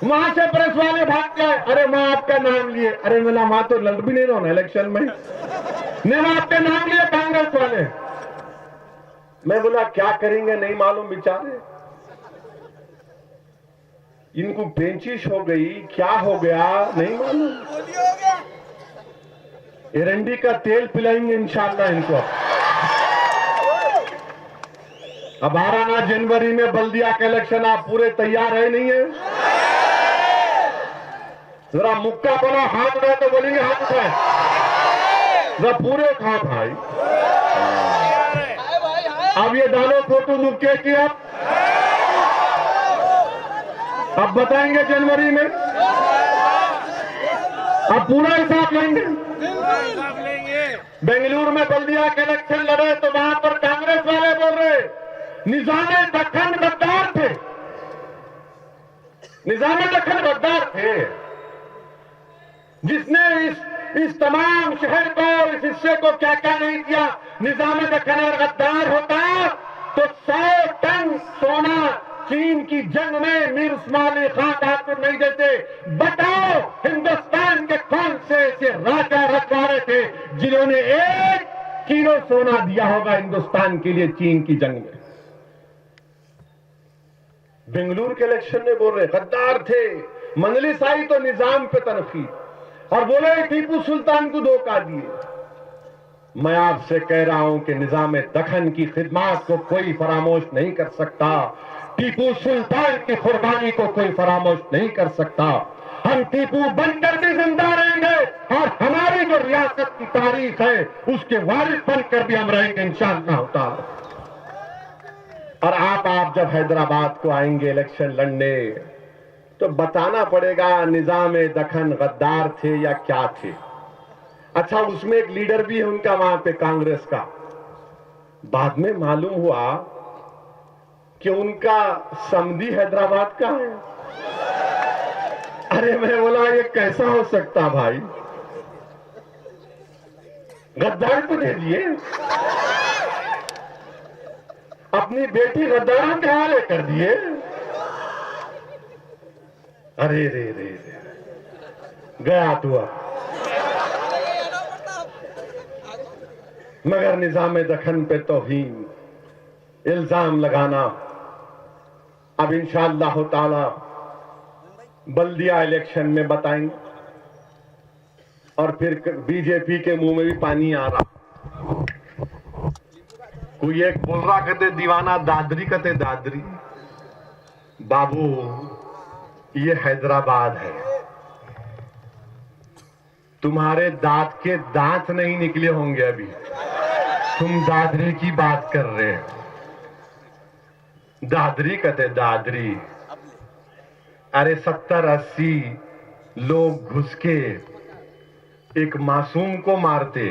وہاں سے پریس والے بھاگ گئے، ارے وہاں آپ کا نام لیے، ارے ملا وہاں تو لڑ بھی نہیں رہا نا الیکشن میں، نہیں وہاں آپ کا نام لیے کانگریس والے۔ میں بولا کیا کریں گے نہیں معلوم بیچارے، ان کو پینچش ہو گئی، کیا ہو گیا نہیں معلوم، ایرنڈی کا تیل پلائیں گے انشاءاللہ ان کو۔ اب 12 جنوری میں بلدیہ کا الیکشن، آپ پورے تیار ہے نہیں ہے؟ ذرا مکہ بولو ہاتھ اٹھائے تو بولیں گے ہاتھ اٹھائے، ذرا پورے اٹھا بھائی۔ اب یہ ڈالو فوٹو مکے کی، اب بتائیں گے جنوری میں، اب پورا حساب لیں گے۔ بنگلور میں بلدیہ کے الیکشن لڑے تو وہاں پر کانگریس والے بول رہے نظام دکن غدار تھے، نظام دکن غدار تھے، جس نے اس تمام شہر کو، اس حصے کو کیا کیا نہیں کیا۔ نظام دکن اگر غدار ہوتا تو 100 ٹن سونا چین کی جنگ میں میر عثمان علی خان ٹھاکر نہیں دیتے۔ بتاؤ ہندوستان کے کون سے ایسے راجا رکھوارے تھے جنہوں نے 1 کلو سونا دیا ہوگا ہندوستان کے لیے چین کی جنگ میں؟ بنگلور کے الیکشن میں بول رہے غدار تھے، منگلی سائی تو نظام پہ تنقید، اور بولے ٹیپو سلطان کو دھوکہ دیے۔ میں آپ سے کہہ رہا ہوں کہ نظام دکن کی خدمات کو کوئی فراموش نہیں کر سکتا، ٹیپو سلطان کی قربانی کو کوئی فراموش نہیں کر سکتا۔ ہم ٹیپو بن کر بھی زندہ رہیں گے، اور ہماری جو ریاست کی تاریخ ہے اس کے وارث بن کر بھی ہم رہیں گے انشاءاللہ تعالی۔ اور آپ جب حیدرآباد کو آئیں گے الیکشن لڑنے تو بتانا پڑے گا نظام دکن غدار تھے یا کیا تھے۔ اچھا اس میں ایک لیڈر بھی ہے ان کا وہاں پہ کانگریس کا، بعد میں معلوم ہوا کہ ان کا سمدھی حیدرآباد کا ہے۔ ارے میں بولا یہ کیسا ہو سکتا بھائی، غدار کو دے دیے، اپنی بیٹی غداروں کے حوالے کر دیے۔ ارے رے رے رے گیا تو مگر نظام دکن پہ توہین الزام لگانا، اب انشاءاللہ تعالی بلدیہ الیکشن میں بتائیں گے۔ اور پھر بی جے پی کے منہ میں بھی پانی آ رہا، کوئی ایک بول رہا کہتے دیوانہ دادری کہتے دادری، بابو یہ حیدرآباد ہے، تمہارے دانت کے دانت نہیں نکلے ہوں گے ابھی، تم دادری کی بات کر رہے ہیں۔ دادری کہتے دادری، ارے 70-80 لوگ گھس کے ایک معصوم کو مارتے،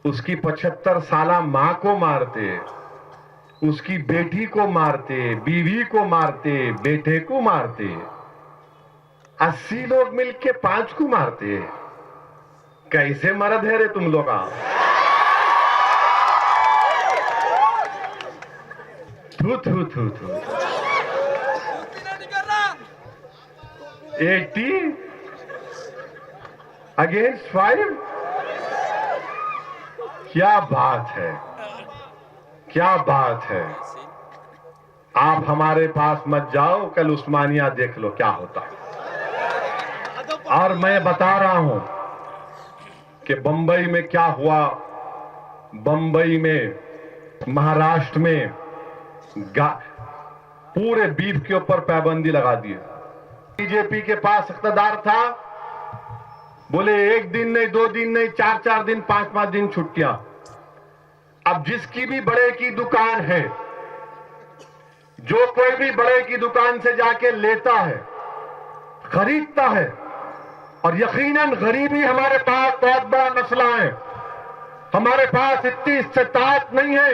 اس کی 75 سالہ ماں کو مارتے، اس کی بیٹی کو مارتے، بیوی کو مارتے، بیٹے کو مارتے، 80 لوگ مل کے 5 کو مارتے، کیسے مرد ہے رے تم لوگ؟ 80 اگینسٹ 5، کیا بات ہے، کیا بات ہے۔ آپ ہمارے پاس مت جاؤ، کل عثمانیہ دیکھ لو کیا ہوتا ہے۔ اور میں بتا رہا ہوں کہ بمبئی میں کیا ہوا، بمبئی میں، مہاراشٹر میں پورے بیف کے اوپر پابندی لگا دی۔ بی جے پی کے پاس اقتدار تھا، بولے 1 دن نہیں، 2 دن نہیں، 4 دن، 5 دن چھٹیاں۔ اب جس کی بھی بڑے کی دکان ہے جو کوئی بھی بڑے کی دکان سے جا کے لیتا ہے، خریدتا ہے، اور یقیناً غریبی ہمارے پاس بہت بڑا مسئلہ ہے، ہمارے پاس اتنی استطاعت نہیں ہے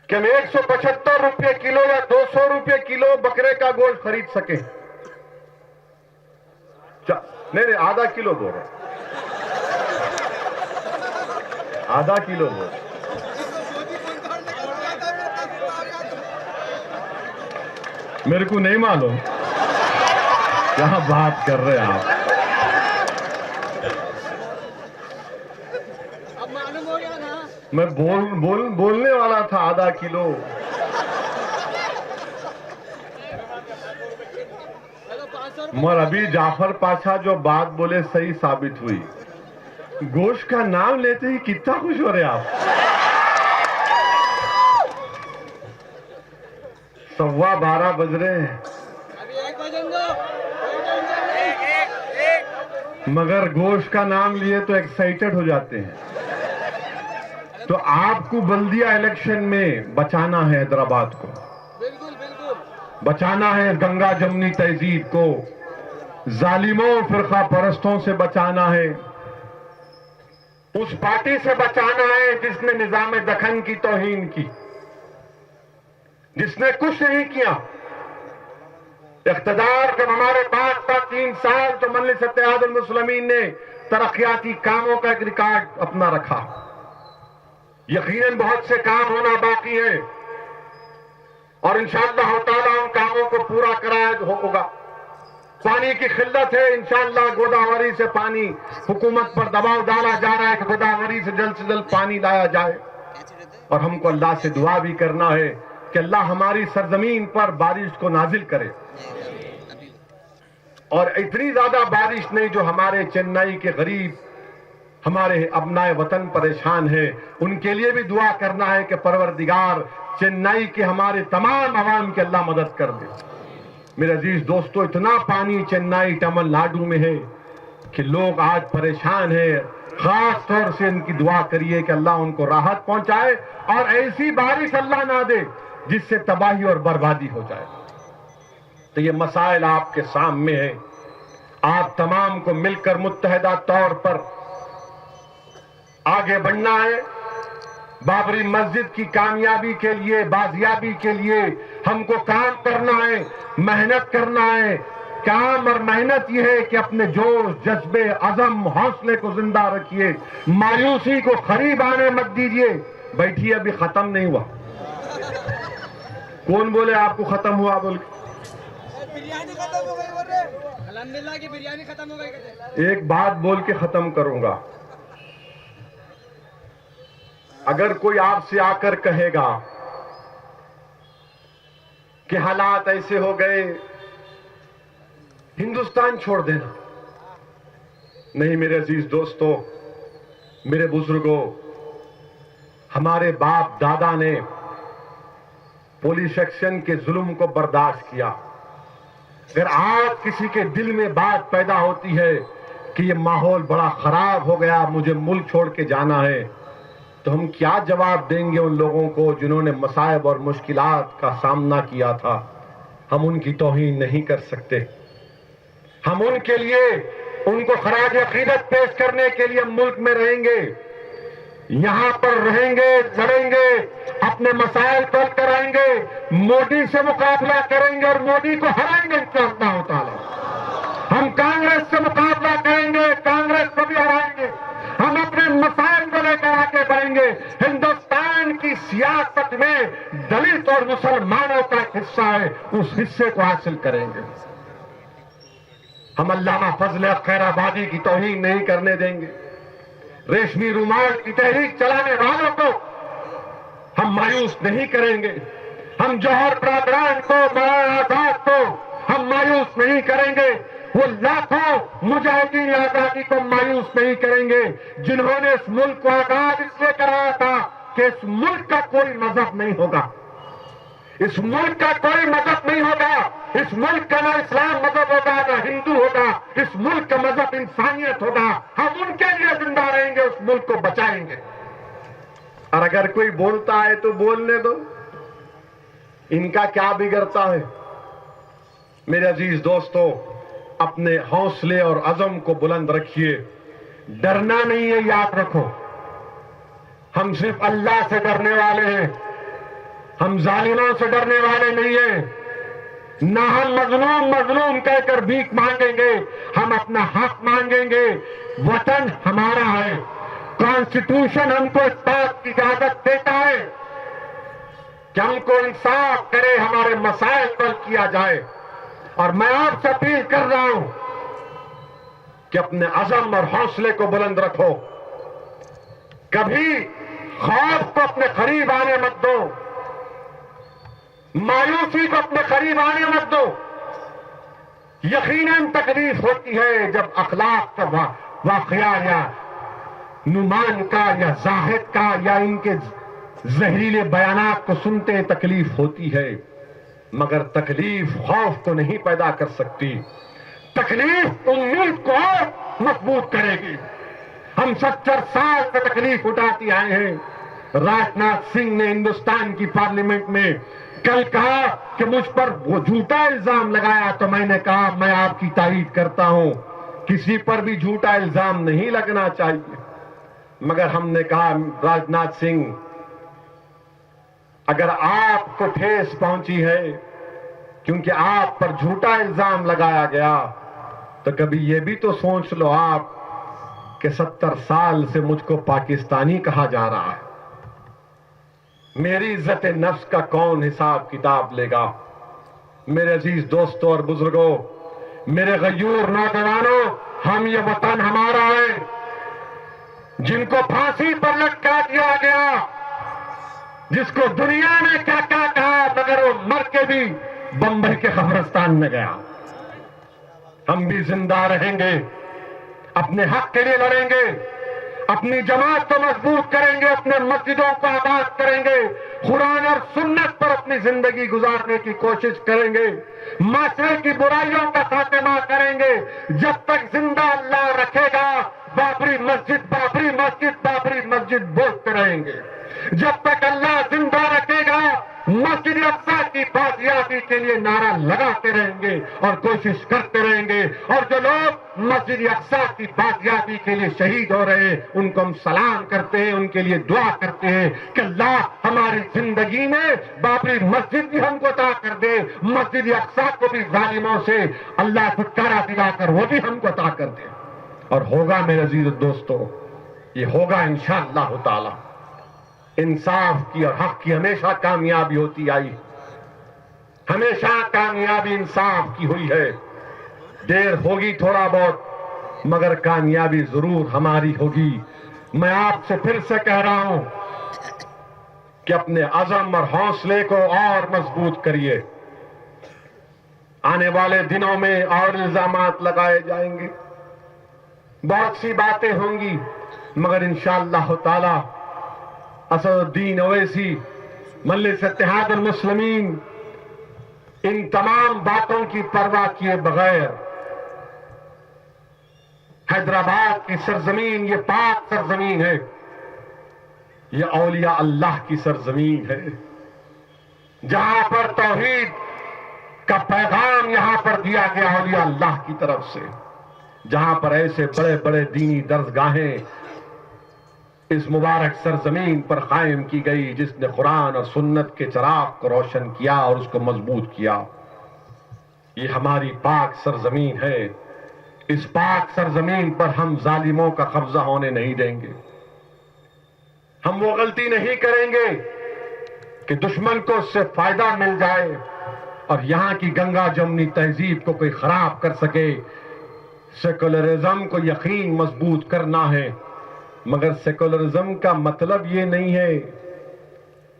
کہ ہم 175 روپے کلو یا 200 روپے کلو بکرے کا گوشت خرید سکیں. نہیں آدھا کلو بول رہے، آدھا کلو بول. میرے کو نہیں معلوم کیا بات کر رہے آپ. اب معلوم ہو گیا نا. میں بولنے والا تھا آدھا کلو. مگر ابھی جعفر پاشا جو بات بولے صحیح ثابت ہوئی. گوشت کا نام لیتے ہی کتنا خوش ہو رہے آپ. 12:15 بج رہے ہیں ابھی 1 بجیں گے. مگر گوشت کا نام لیے تو ایکسائٹڈ ہو جاتے ہیں. تو آپ کو بلدیہ الیکشن میں بچانا ہے حیدرآباد کو، بالکل بالکل. بچانا ہے گنگا جمنی تہذیب کو، ظالموں فرقہ پرستوں سے بچانا ہے، اس پارٹی سے بچانا ہے جس نے نظام دکن کی توہین کی، جس نے کچھ نہیں کیا. اقتدار جب ہمارے پاس تھا 3 سال تو مجلس اتحاد المسلمین نے ترقیاتی کاموں کا ایک ریکارڈ اپنا رکھا. یقیناً بہت سے کام ہونا باقی ہے اور انشاءاللہ تعالیٰ ان کاموں کو پورا کرایا ہوگا. پانی کی قلت ہے، انشاءاللہ گوداوری سے پانی، حکومت پر دباؤ ڈالا جا رہا ہے کہ گوداوری سے جلد پانی لایا جائے. اور ہم کو اللہ سے دعا بھی کرنا ہے کہ اللہ ہماری سرزمین پر بارش کو نازل کرے، اور اتنی زیادہ بارش نہیں جو ہمارے چنئی کے غریب، ہمارے ابنائے وطن پریشان ہیں، ان کے لیے بھی دعا کرنا ہے کہ پروردگار چنئی کے ہمارے تمام عوام کے اللہ مدد کر دے. میرے عزیز دوستو، اتنا پانی چنئی تمل ناڈو میں ہے کہ لوگ آج پریشان ہیں. خاص طور سے ان کی دعا کریے کہ اللہ ان کو راحت پہنچائے اور ایسی بارش اللہ نہ دے جس سے تباہی اور بربادی ہو جائے. تو یہ مسائل آپ کے سامنے ہیں. آپ تمام کو مل کر متحدہ طور پر آگے بڑھنا ہے. بابری مسجد کی کامیابی کے لیے، بازیابی کے لیے ہم کو کام کرنا ہے، محنت کرنا ہے. کام اور محنت یہ ہے کہ اپنے جوش، جذبے، عزم، حوصلے کو زندہ رکھیے. مایوسی کو قریب آنے مت دیجیے. بیٹھیے، ابھی ختم نہیں ہوا. کون بولے آپ کو ختم ہوا؟ بول بریانی ختم ہو گئی بول رہے. الحمدللہ کی بریانی ختم ہو گئی کہتے. ایک بات بول کے ختم کروں گا. اگر کوئی آپ سے آ کر کہے گا کہ حالات ایسے ہو گئے، ہندوستان چھوڑ دینا، نہیں میرے عزیز دوستو، میرے بزرگوں، ہمارے باپ دادا نے پولیس ایکشن کے ظلم کو برداشت کیا. اگر آج کسی کے دل میں بات پیدا ہوتی ہے کہ یہ ماحول بڑا خراب ہو گیا، مجھے ملک چھوڑ کے جانا ہے، تو ہم کیا جواب دیں گے ان لوگوں کو جنہوں نے مصائب اور مشکلات کا سامنا کیا تھا؟ ہم ان کی توہین نہیں کر سکتے. ہم ان کے لیے، ان کو خراج عقیدت پیش کرنے کے لیے ہم ملک میں رہیں گے، یہاں پر رہیں گے، لڑیں گے، اپنے مسائل پر کریں گے، مودی سے مقابلہ کریں گے اور مودی کو ہرائیں گے انشاءاللہ تعالی. ہم کانگریس سے مقابلہ کریں گے، کانگریس کو بھی ہرائیں گے. ہم اپنے مسائل کو لے کر آگے بڑھیں گے. ہندوستان کی سیاست میں دلت اور مسلمانوں کا ایک حصہ ہے، اس حصے کو حاصل کریں گے. ہم علامہ فضل خیر آبادی کی توہین نہیں کرنے دیں گے. ریشمی رومال کی تحریک چلانے والوں کو ہم مایوس نہیں کریں گے. ہم جوہر برادران کو، مولانا آزاد کو ہم مایوس نہیں کریں گے. وہ لاکھوں مجاہدین آزادی کو مایوس نہیں کریں گے جنہوں نے اس ملک کو آزاد اس لیے کرایا تھا کہ اس ملک کا کوئی مذہب نہیں ہوگا، اس ملک کا کوئی مذہب نہیں ہوگا، اس ملک کا نہ اسلام مذہب ہوگا نہ ہندو ہوگا، اس ملک کا مذہب انسانیت ہوگا. ہم ان کے لیے زندہ رہیں گے، اس ملک کو بچائیں گے. اور اگر کوئی بولتا ہے تو بولنے دو، ان کا کیا بگڑتا ہے؟ میرے عزیز دوستو، اپنے حوصلے اور عزم کو بلند رکھیے، ڈرنا نہیں ہے، یاد رکھو ہم صرف اللہ سے ڈرنے والے ہیں، ہم ظالموں سے ڈرنے والے نہیں ہیں، نہ ہم مظلوم کہہ کر بھیک مانگیں گے، ہم اپنا حق مانگیں گے۔ وطن ہمارا ہے، کانسٹیٹیوشن ہم کو اس بات کی اجازت دیتا ہے کہ ہم کو انصاف کرے، ہمارے مسائل کو حل کیا جائے۔ اور میں آپ سے اپیل کر رہا ہوں کہ اپنے عزم اور حوصلے کو بلند رکھو، کبھی خوف کو اپنے قریب آنے مت دو، مایوسی کو اپنے قریب آنے مت دو۔ یقیناً تکلیف ہوتی ہے جب اخلاق کا واقعہ یا نعمان کا یا زاہد کا یا ان کے زہریلے بیانات کو سنتے ہیں، تکلیف ہوتی ہے، مگر تکلیف خوف کو نہیں پیدا کر سکتی، تکلیف امید کو اور مضبوط کرے گی۔ ہم 70 سال سے تکلیف اٹھاتی آئے ہیں۔ راج ناتھ سنگھ نے ہندوستان کی پارلیمنٹ میں کل کہا کہ مجھ پر وہ جھوٹا الزام لگایا، تو میں نے کہا میں آپ کی تائید کرتا ہوں، کسی پر بھی جھوٹا الزام نہیں لگنا چاہیے، مگر ہم نے کہا راج ناتھ سنگھ اگر آپ کو ٹھیس پہنچی ہے کیونکہ آپ پر جھوٹا الزام لگایا گیا، تو کبھی یہ بھی تو سوچ لو آپ کہ 70 سال سے مجھ کو پاکستانی کہا جا رہا ہے، میری عزت نفس کا کون حساب کتاب لے گا؟ میرے عزیز دوستوں اور بزرگوں، میرے غیور نوجوانوں، ہم یہ وطن ہمارا ہے، جن کو پھانسی پر لٹکا دیا گیا، جس کو دنیا نے کیا کیا کہا، مگر وہ مر کے بھی بمبئی کے قبرستان میں گیا۔ ہم بھی زندہ رہیں گے، اپنے حق کے لیے لڑیں گے، اپنی جماعت کو مضبوط کریں گے، اپنے مسجدوں کو آباد کریں گے، قرآن اور سنت پر اپنی زندگی گزارنے کی کوشش کریں گے، معاشرے کی برائیوں کا خاتمہ کریں گے۔ جب تک زندہ اللہ رکھے گا، بابری مسجد بابری مسجد بابری مسجد بولتے رہیں گے۔ جب تک اللہ زندہ رکھے گا، مسجد اقصی کی بازیابی کے لیے نعرہ لگاتے رہیں گے اور کوشش کرتے رہیں گے، اور جو لوگ مسجد اقصی کی بازیابی کے لیے شہید ہو رہے ہیں ان کو ہم سلام کرتے ہیں، ان کے لیے دعا کرتے ہیں کہ اللہ ہماری زندگی میں بابری مسجد بھی ہم کو عطا کر دے، مسجد اقصی کو بھی ظالموں سے اللہ چھٹکارا دلا کر وہ بھی ہم کو عطا کر دے۔ اور ہوگا میرے عزیز دوستو، یہ ہوگا انشاءاللہ تعالی۔ انصاف کی اور حق کی ہمیشہ کامیابی ہوتی آئی، ہمیشہ کامیابی انصاف کی ہوئی ہے، دیر ہوگی تھوڑا بہت مگر کامیابی ضرور ہماری ہوگی۔ میں آپ سے پھر سے کہہ رہا ہوں کہ اپنے عزم اور حوصلے کو اور مضبوط کریے، آنے والے دنوں میں اور الزامات لگائے جائیں گے، بہت سی باتیں ہوں گی، مگر انشاءاللہ تعالی اسد الدین اویسی، مجلس اتحاد المسلمین، ان تمام باتوں کی پرواہ کیے بغیر حیدرآباد کی سرزمین یہ پاک سرزمین ہے، یہ اولیاء اللہ کی سرزمین ہے، جہاں پر توحید کا پیغام یہاں پر دیا گیا اولیاء اللہ کی طرف سے، جہاں پر ایسے بڑے بڑے دینی درسگاہیں اس مبارک سرزمین پر قائم کی گئی، جس نے قرآن اور سنت کے چراغ کو روشن کیا اور اس کو مضبوط کیا۔ یہ ہماری پاک سرزمین ہے، اس پاک سرزمین پر ہم ظالموں کا قبضہ ہونے نہیں دیں گے، ہم وہ غلطی نہیں کریں گے کہ دشمن کو اس سے فائدہ مل جائے اور یہاں کی گنگا جمنی تہذیب کو کوئی خراب کر سکے۔ سیکولرزم کو یقین مضبوط کرنا ہے، مگر سیکولرزم کا مطلب یہ نہیں ہے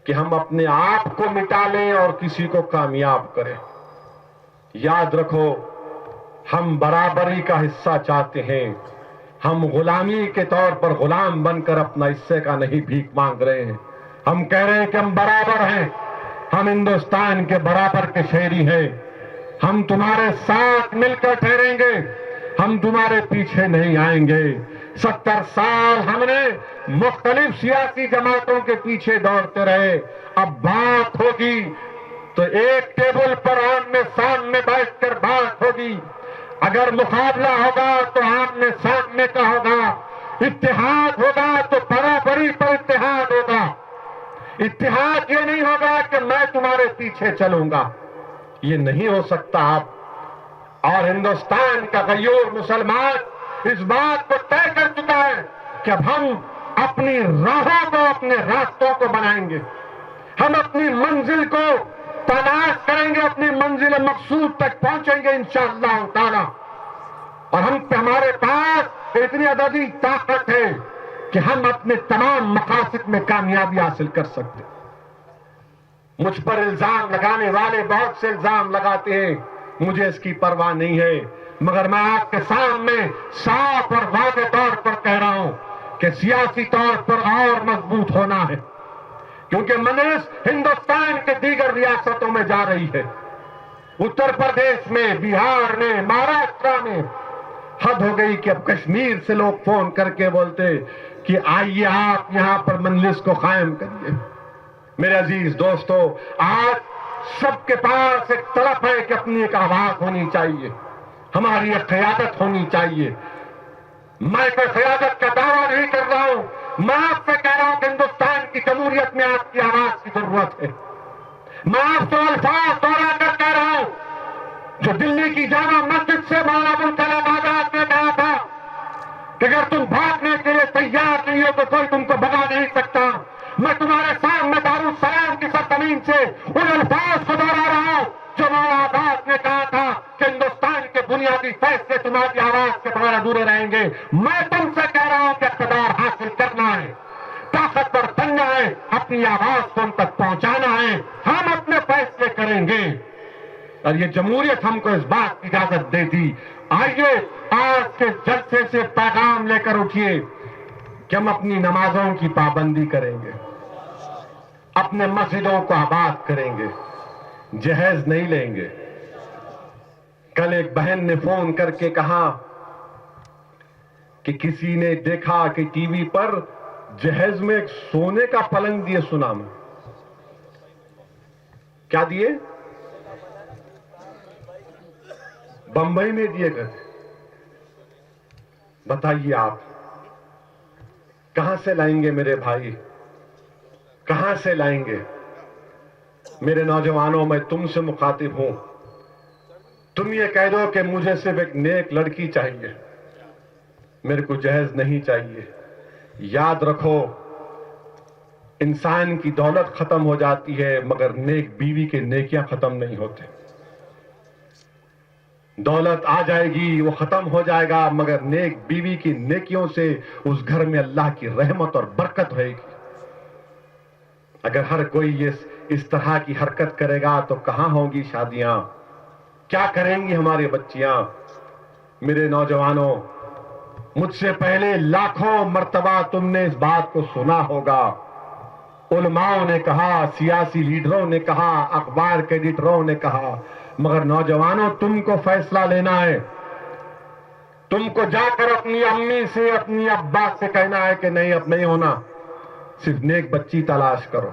کہ ہم اپنے آپ کو مٹا لیں اور کسی کو کامیاب کریں۔ یاد رکھو، ہم برابری کا حصہ چاہتے ہیں، ہم غلامی کے طور پر غلام بن کر اپنا حصے کا نہیں بھیک مانگ رہے ہیں، ہم کہہ رہے ہیں کہ ہم برابر ہیں، ہم ہندوستان کے برابر کے شہری ہیں، ہم تمہارے ساتھ مل کر ٹھہریں گے، ہم تمہارے پیچھے نہیں آئیں گے۔ 70 سال ہم نے مختلف سیاسی جماعتوں کے پیچھے دوڑتے رہے. اب بات ہوگی تو ایک ٹیبل پر آمنے سامنے بیٹھ کر بات ہوگی. اگر مقابلہ ہوگا تو آمنے سامنے کا ہوگا. اتحاد ہوگا تو برابری پر اتحاد ہوگا. اتحاد یہ نہیں ہوگا کہ میں تمہارے پیچھے چلوں گا، یہ نہیں ہو سکتا. اور ہندوستان کا غیور مسلمان اس بات کو طے کر چکا ہے کہ اب ہم اپنی راہوں کو، اپنے راستوں کو بنائیں گے. ہم اپنی منزل کو تلاش کریں گے، اپنی منزل مقصود تک پہنچیں گے انشاءاللہ تعالی. اور ہمارے پاس اتنی عددی طاقت ہے کہ ہم اپنے تمام مقاصد میں کامیابی حاصل کر سکتے. مجھ پر الزام لگانے والے بہت سے الزام لگاتے ہیں، مجھے اس کی پرواہ نہیں ہے، مگر میں آپ کے سامنے صاف اور واضح طور پر کہہ رہا ہوں کہ سیاسی طور پر اور مضبوط ہونا ہے، کیونکہ منس ہندوستان کے دیگر ریاستوں میں جا رہی ہے. اتر پردیش میں، بہار میں، مہاراشٹر میں حد ہو گئی کہ اب کشمیر سے لوگ فون کر کے بولتے کہ آئیے آپ یہاں پر مجلس کو قائم کریے. میرے عزیز دوستو، آج سب کے پاس ایک طرف ہے کہ اپنی ایک آواز ہونی چاہیے، ہماری ایک قیادت ہونی چاہیے. میں کوئی قیادت کا دعویٰ نہیں کر رہا ہوں، میں آپ سے کہہ رہا ہوں کہ ہندوستان کی جمہوریت میں آپ کی آواز کی ضرورت ہے. میں آپ سے الفاظ دوہرا کر کہہ رہا ہوں جو دلی کی جامع مسجد سے مولانا ابوالکلام آزاد نے کہا تھا کہ اگر تم بھاگنے کے لیے تیار نہیں ہو تو کوئی تم کو بھگا نہیں سکتا. میں تمہارے سامنے دارالسلام کی سرزمین سے ان الفاظ کو دوہرا رہا ہوں جو مولانا آزاد نے کہا تھا کہ ہندوستان کے بنیادی فیصلے تمہاری آواز کے بغیر ادھورے رہیں گے. میں تم سے کہہ رہا ہوں کہ اقتدار حاصل کرنا ہے، طاقتور بننا ہے، اپنی آواز کو ان تک پہنچانا ہے. ہم اپنے فیصلے کریں گے اور یہ جمہوریت ہم کو اس بات کی اجازت دیتی. آئیے آج کے جلسے سے پیغام لے کر اٹھیے کہ ہم اپنی نمازوں کی پابندی کریں گے، اپنے مسجدوں کو آباد کریں گے، جہیز نہیں لیں گے. کل ایک بہن نے فون کر کے کہا کہ کسی نے دیکھا کہ ٹی وی پر جہیز میں ایک سونے کا پلنگ دیے. سنا میں کیا دیے؟ بمبئی میں دیے گئے. بتائیے آپ کہاں سے لائیں گے میرے بھائی، کہاں سے لائیں گے؟ میرے نوجوانوں، میں تم سے مخاطب ہوں. تم یہ کہہ دو کہ مجھے صرف ایک نیک لڑکی چاہیے، میرے کو جہیز نہیں چاہیے. یاد رکھو، انسان کی دولت ختم ہو جاتی ہے مگر نیک بیوی کے نیکیاں ختم نہیں ہوتے. دولت آ جائے گی، وہ ختم ہو جائے گا، مگر نیک بیوی کی نیکیوں سے اس گھر میں اللہ کی رحمت اور برکت رہے گی. اگر ہر کوئی اس طرح کی حرکت کرے گا تو کہاں ہوں گی شادیاں؟ کیا کریں گی ہماری بچیاں؟ میرے نوجوانوں، مجھ سے پہلے لاکھوں مرتبہ تم نے اس بات کو سنا ہوگا. علماؤں نے کہا، سیاسی لیڈروں نے کہا، اخبار کے ایڈیٹروں نے کہا، مگر نوجوانوں تم کو فیصلہ لینا ہے. تم کو جا کر اپنی امی سے، اپنی ابا سے کہنا ہے کہ نہیں، اب نہیں ہونا، صرف نیک بچی تلاش کرو.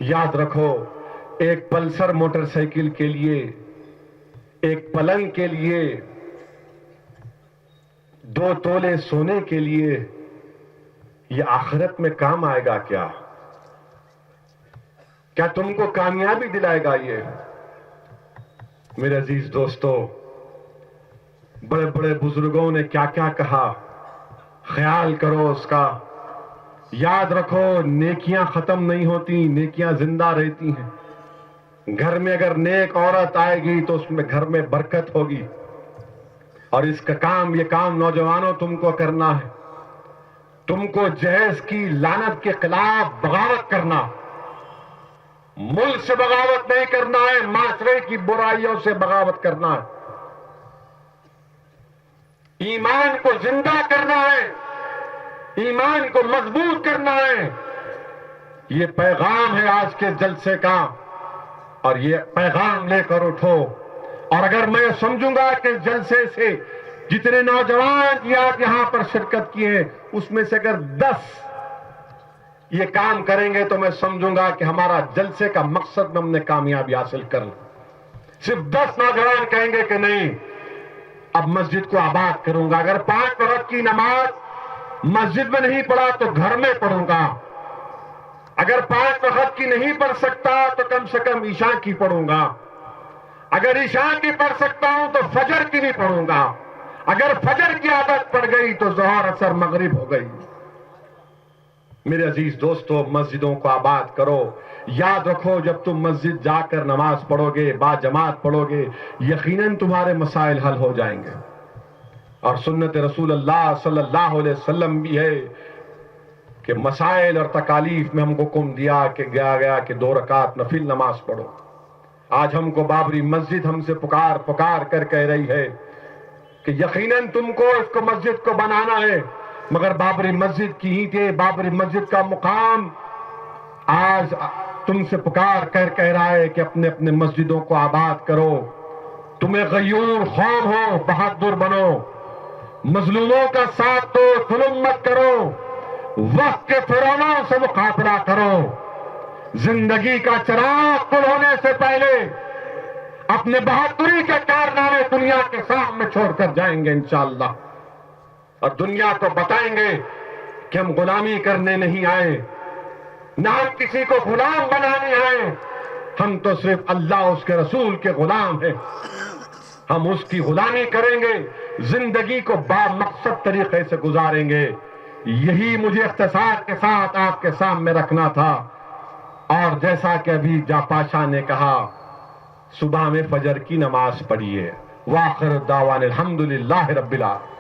یاد رکھو، ایک پلسر موٹر سائیکل کے لیے، ایک پلنگ کے لیے، 2 تولے سونے کے لیے یہ آخرت میں کام آئے گا کیا؟ کیا تم کو کامیابی دلائے گا یہ؟ میرے عزیز دوستو، بڑے بڑے بزرگوں نے کیا کیا کہا، خیال کرو اس کا. یاد رکھو، نیکیاں ختم نہیں ہوتی، نیکیاں زندہ رہتی ہیں. گھر میں اگر نیک عورت آئے گی تو اس میں گھر میں برکت ہوگی. اور اس کا کام، یہ کام نوجوانوں تم کو کرنا ہے. تم کو جہیز کی لعنت کے خلاف بغاوت کرنا، ملک سے بغاوت نہیں کرنا ہے، معاشرے کی برائیوں سے بغاوت کرنا ہے. ایمان کو زندہ کرنا ہے، ایمان کو مضبوط کرنا ہے. یہ پیغام ہے آج کے جلسے کا، اور یہ پیغام لے کر اٹھو. اور اگر میں سمجھوں گا کہ اس جلسے سے جتنے نوجوان یہ آج یہاں پر شرکت کیے ہیں اس میں سے اگر 10 یہ کام کریں گے تو میں سمجھوں گا کہ ہمارا جلسے کا مقصد میں ہم نے کامیابی حاصل کر لی. صرف 10 نوجوان کہیں گے کہ نہیں اب مسجد کو آباد کروں گا, اگر 5 وقت کی نماز مسجد میں نہیں پڑھا تو گھر میں پڑھوں گا, اگر 5 وقت کی نہیں پڑھ سکتا تو کم سے کم عشاء کی پڑھوں گا, اگر عشاء کی پڑھ سکتا ہوں تو فجر کی بھی پڑھوں گا, اگر فجر کی عادت پڑ گئی تو ظہر اثر مغرب ہو گئی. میرے عزیز دوستو, مسجدوں کو آباد کرو. یاد رکھو جب تم مسجد جا کر نماز پڑھو گے, با جماعت پڑھو گے, یقیناً تمہارے مسائل حل ہو جائیں گے. اور سنت رسول اللہ صلی اللہ علیہ وسلم بھی ہے کہ مسائل اور تکالیف میں ہم کو حکم دیا کہ گیا کہ 2 رکعت نفل نماز پڑھو. آج ہم کو بابری مسجد ہم سے پکار کر کہہ رہی ہے کہ یقیناً تم کو اس کو مسجد کو بنانا ہے, مگر بابری مسجد کی اینٹیں, بابری مسجد کا مقام آج تم سے پکار کر کہہ رہا ہے کہ اپنے اپنے مسجدوں کو آباد کرو. تمہیں غیور قوم ہو, بہادر بنو, مظلوموں کا ساتھ دو, ظلم مت کرو, وقت کے فرعونوں سے مقابلہ کرو. زندگی کا چراغ کل ہونے سے پہلے اپنے بہادری کے کارنامے دنیا کے سامنے چھوڑ کر جائیں گے انشاءاللہ, اور دنیا کو بتائیں گے کہ ہم غلامی کرنے نہیں آئے, نہ ہم کسی کو غلام بنانے آئے, ہم تو صرف اللہ اس کے رسول کے غلام ہیں. ہم اس کی غلامی کریں گے, زندگی کو با مقصد طریقے سے گزاریں گے. یہی مجھے اختصار کے ساتھ آپ کے سامنے رکھنا تھا. اور جیسا کہ ابھی جا پاشا نے کہا, صبح میں فجر کی نماز پڑھیے. وآخر دعوانا الحمدللہ رب العالمین.